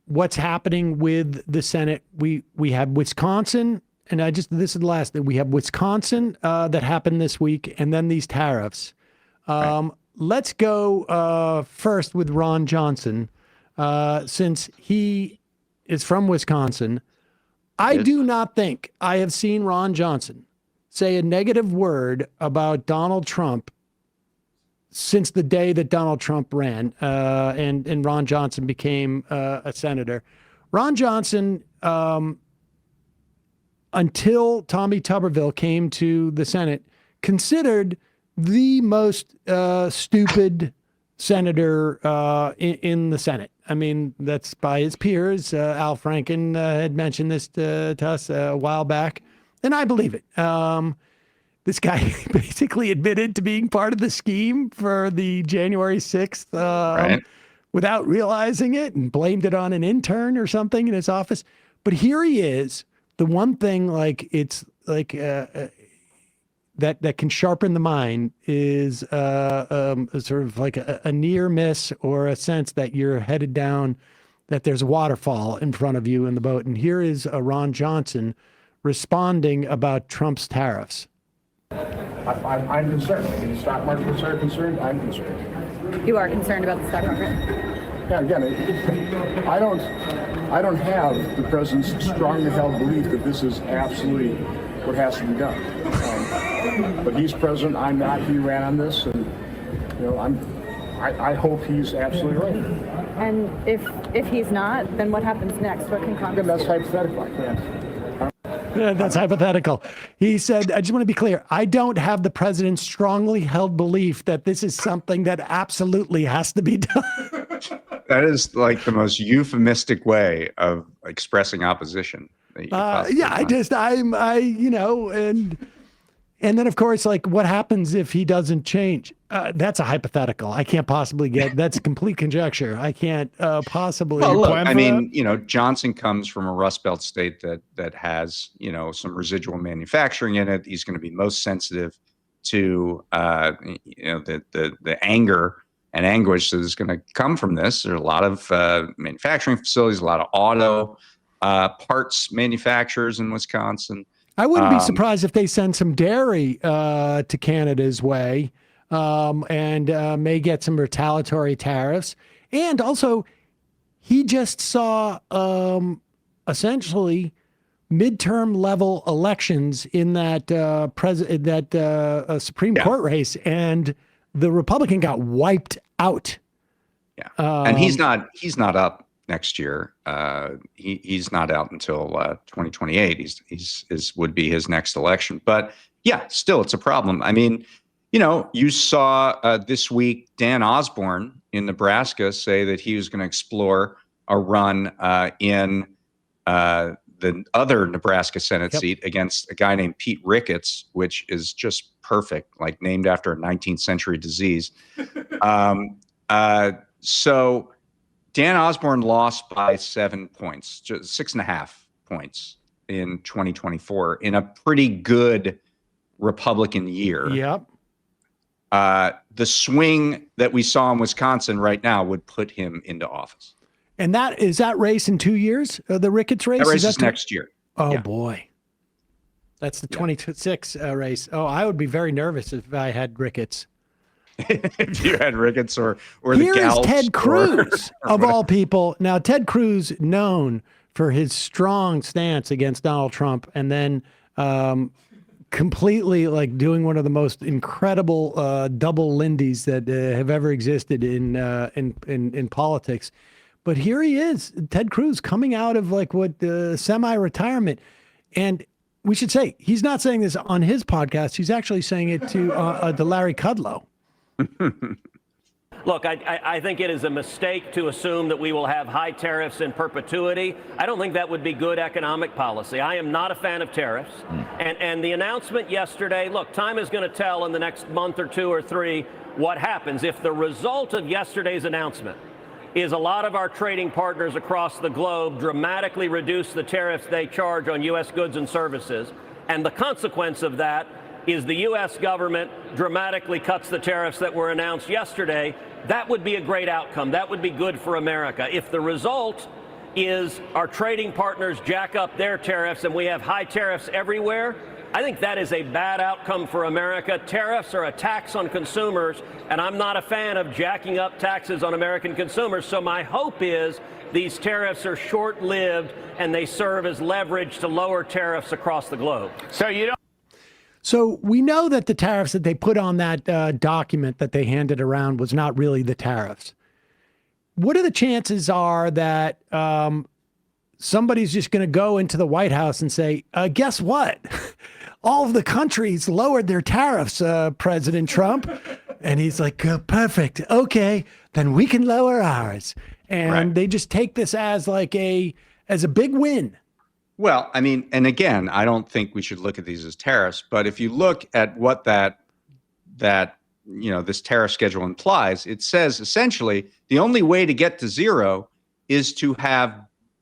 what's happening with the Senate. We have Wisconsin, and this is the last thing. We have Wisconsin that happened this week, and then these tariffs. Right. Let's go first with Ron Johnson, since he is from Wisconsin. I do not think I have seen Ron Johnson say a negative word about Donald Trump since the day that Donald Trump ran and Ron Johnson became a senator. Ron Johnson, until Tommy Tuberville came to the Senate, considered the most stupid senator in the Senate. I mean, that's by his peers. Al Franken had mentioned this to us a while back, and I believe it. This guy basically admitted to being part of the scheme for the January 6th Right. without realizing it, and blamed it on an intern or something in his office. But here he is. The one thing, like, it's like that can sharpen the mind is sort of like a near miss, or a sense that you're headed down, that there's a waterfall in front of you in the boat. And here is Ron Johnson responding about Trump's tariffs. I'm concerned. When the stock markets are concerned, I'm concerned. You are concerned about the stock market? Yeah, again, I don't have the president's strongly held belief that this is absolutely what has to be done. But he's president. I'm not. He ran on this, and I hope he's absolutely right. And if he's not, then what happens next? What can Congress Again, that's do? hypothetical. I can't. That's hypothetical. He said, I just want to be clear. I don't have the president's strongly held belief that this is something that absolutely has to be done. That is like the most euphemistic way of expressing opposition. that you could possibly find. And then of course, like, what happens if he doesn't change? That's a hypothetical. I can't possibly get, that's complete conjecture. I can't possibly. Well, look, plan I for mean, that. Johnson comes from a Rust Belt state that has, some residual manufacturing in it. He's going to be most sensitive to, the anger and anguish that is going to come from this. There are a lot of manufacturing facilities, a lot of auto parts manufacturers in Wisconsin. I wouldn't be surprised if they send some dairy to Canada's way, and may get some retaliatory tariffs. And also, he just saw essentially midterm level elections in that Supreme Court race, and the Republican got wiped out. Yeah, and he's not up next year. He's not out until 2028. He's would be his next election. But yeah, still, it's a problem. I mean, you saw this week Dan Osborne in Nebraska say that he was going to explore a run in the other Nebraska Senate seat against a guy named Pete Ricketts, which is just perfect, like named after a 19th century disease. So Dan Osborne lost by 7 points, just 6.5 points in 2024 in a pretty good Republican year. Yep. The swing that we saw in Wisconsin right now would put him into office. And is that race in 2 years? The Ricketts race? That race is next year. Oh, Yeah. boy. That's the 26 race. Oh, I would be very nervous if I had Ricketts. If you had Ricketts or the Here is Gallups Ted Cruz, or of all people. Now, Ted Cruz, known for his strong stance against Donald Trump, and then completely like doing one of the most incredible double Lindys that have ever existed in politics. But here he is, Ted Cruz, coming out of like semi-retirement. And we should say, he's not saying this on his podcast. He's actually saying it to Larry Kudlow. Look, I think it is a mistake to assume that we will have high tariffs in perpetuity. I don't think that would be good economic policy. I am not a fan of tariffs. And the announcement yesterday, look, time is going to tell in the next month or 2 or 3 what happens. If the result of yesterday's announcement is a lot of our trading partners across the globe dramatically reduce the tariffs they charge on U.S. goods and services, and the consequence of that is the U.S. government dramatically cuts the tariffs that were announced yesterday, that would be a great outcome. That would be good for America. If the result is our trading partners jack up their tariffs and we have high tariffs everywhere, I think that is a bad outcome for America. Tariffs are a tax on consumers, and I'm not a fan of jacking up taxes on American consumers. So my hope is these tariffs are short-lived and they serve as leverage to lower tariffs across the globe. So we know that the tariffs that they put on that document that they handed around was not really the tariffs. What are the chances are that somebody's just going to go into the White House and say, guess what? All of the countries lowered their tariffs, President Trump. And he's like, perfect. Okay, then we can lower ours. And they just take this as like as a big win. Well, I mean, and again, I don't think we should look at these as tariffs, but if you look at what this tariff schedule implies, it says essentially the only way to get to zero is to have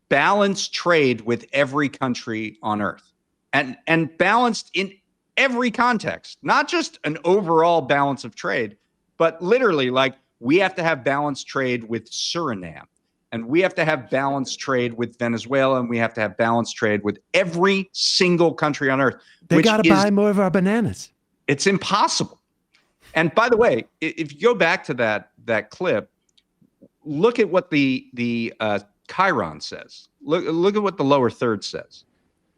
balanced trade with every country on earth, and balanced in every context, not just an overall balance of trade, but literally like we have to have balanced trade with Suriname, and we have to have balanced trade with Venezuela, and we have to have balanced trade with every single country on earth. They got to buy more of our bananas. It's impossible. And by the way, if you go back to that clip, look at what the Chiron says. Look at what the lower third says.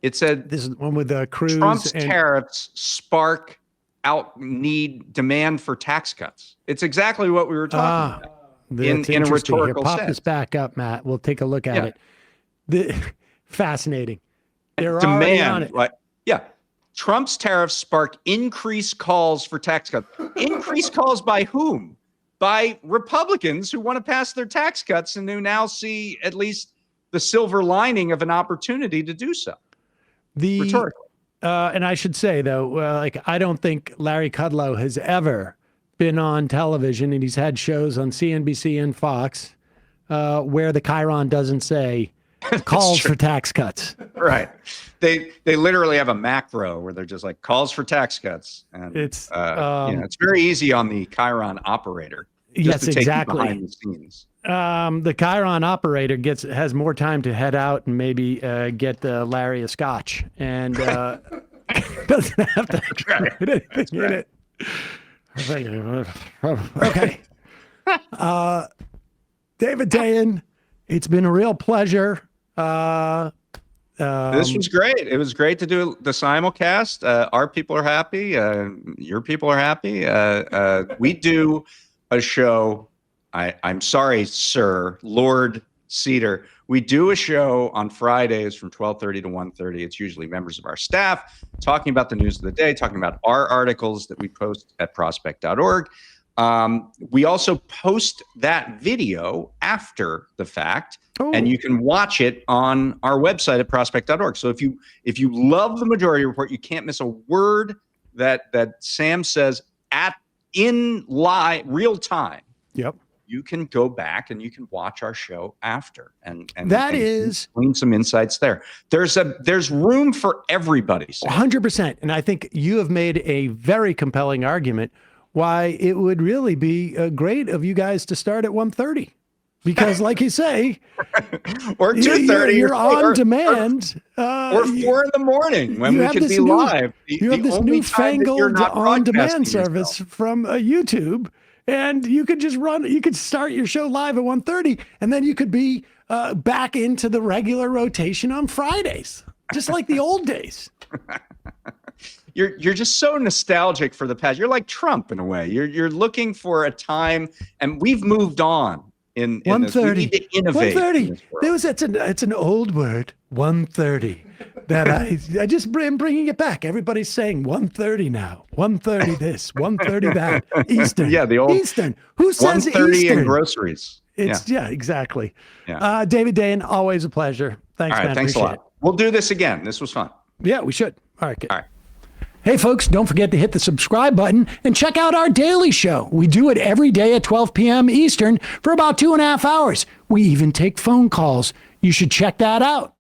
It said this is one with Cruz. Trump's tariffs spark demand for tax cuts. It's exactly what we were talking about in a rhetorical sense. Pop sense. this back up, Matt. We'll take a look at it. Fascinating. They're demand, already on it. Like, Trump's tariffs spark increased calls for tax cuts. Increased calls by whom? By Republicans who want to pass their tax cuts and who now see at least the silver lining of an opportunity to do so. Rhetorical. And I should say, though, I don't think Larry Kudlow has ever been on television, and he's had shows on CNBC and Fox where the Chiron doesn't say calls for tax cuts. Right. They literally have a macro where they're just like calls for tax cuts. And it's it's very easy on the Chiron operator. Yes, to take exactly. Behind the scenes. The Chiron operator has more time to head out and maybe get Larry a scotch, and doesn't have to put anything in it. Okay. David Dayen, it's been a real pleasure. This was great. It was great to do the simulcast. Our people are happy. Your people are happy. We do a show. I'm sorry, sir, Lord Seder. We do a show on Fridays from 12:30 to 1:30. It's usually members of our staff talking about the news of the day, talking about our articles that we post at prospect.org. We also post that video after the fact, and you can watch it on our website at prospect.org. So if you love the Majority Report, you can't miss a word that Sam says in live real time. Yep. You can go back and you can watch our show after and glean some insights there. There's room for everybody. 100%. And I think you have made a very compelling argument why it would really be great of you guys to start at 1:30. Because like you say, or 2:30, you're on demand. Or 4 a.m. when we could be live. You have this newfangled on-demand service from YouTube. And you could just you could start your show live at 1:30, and then you could be back into the regular rotation on Fridays, just like the old days. You're just so nostalgic for the past. You're like Trump in a way. You're looking for a time, and we've moved on. In 1:30. We need to innovate. 1:30. It's an old word. 1:30. that I just am bringing it back. Everybody's saying 1:30 now, 1:30 this, 1:30 that. Eastern. Yeah, the old Eastern. Who says 1:30 Eastern? in groceries. Yeah, exactly. Yeah. David Dayen, always a pleasure. Thanks, All right, man. thanks a Appreciate lot. We'll do this again. This was fun. it. Yeah, we should. All right, good. All right. Hey, folks, don't forget to hit the subscribe button and check out our daily show. We do it every day at 12 p.m. Eastern for about 2.5 hours. We even take phone calls. You should check that out.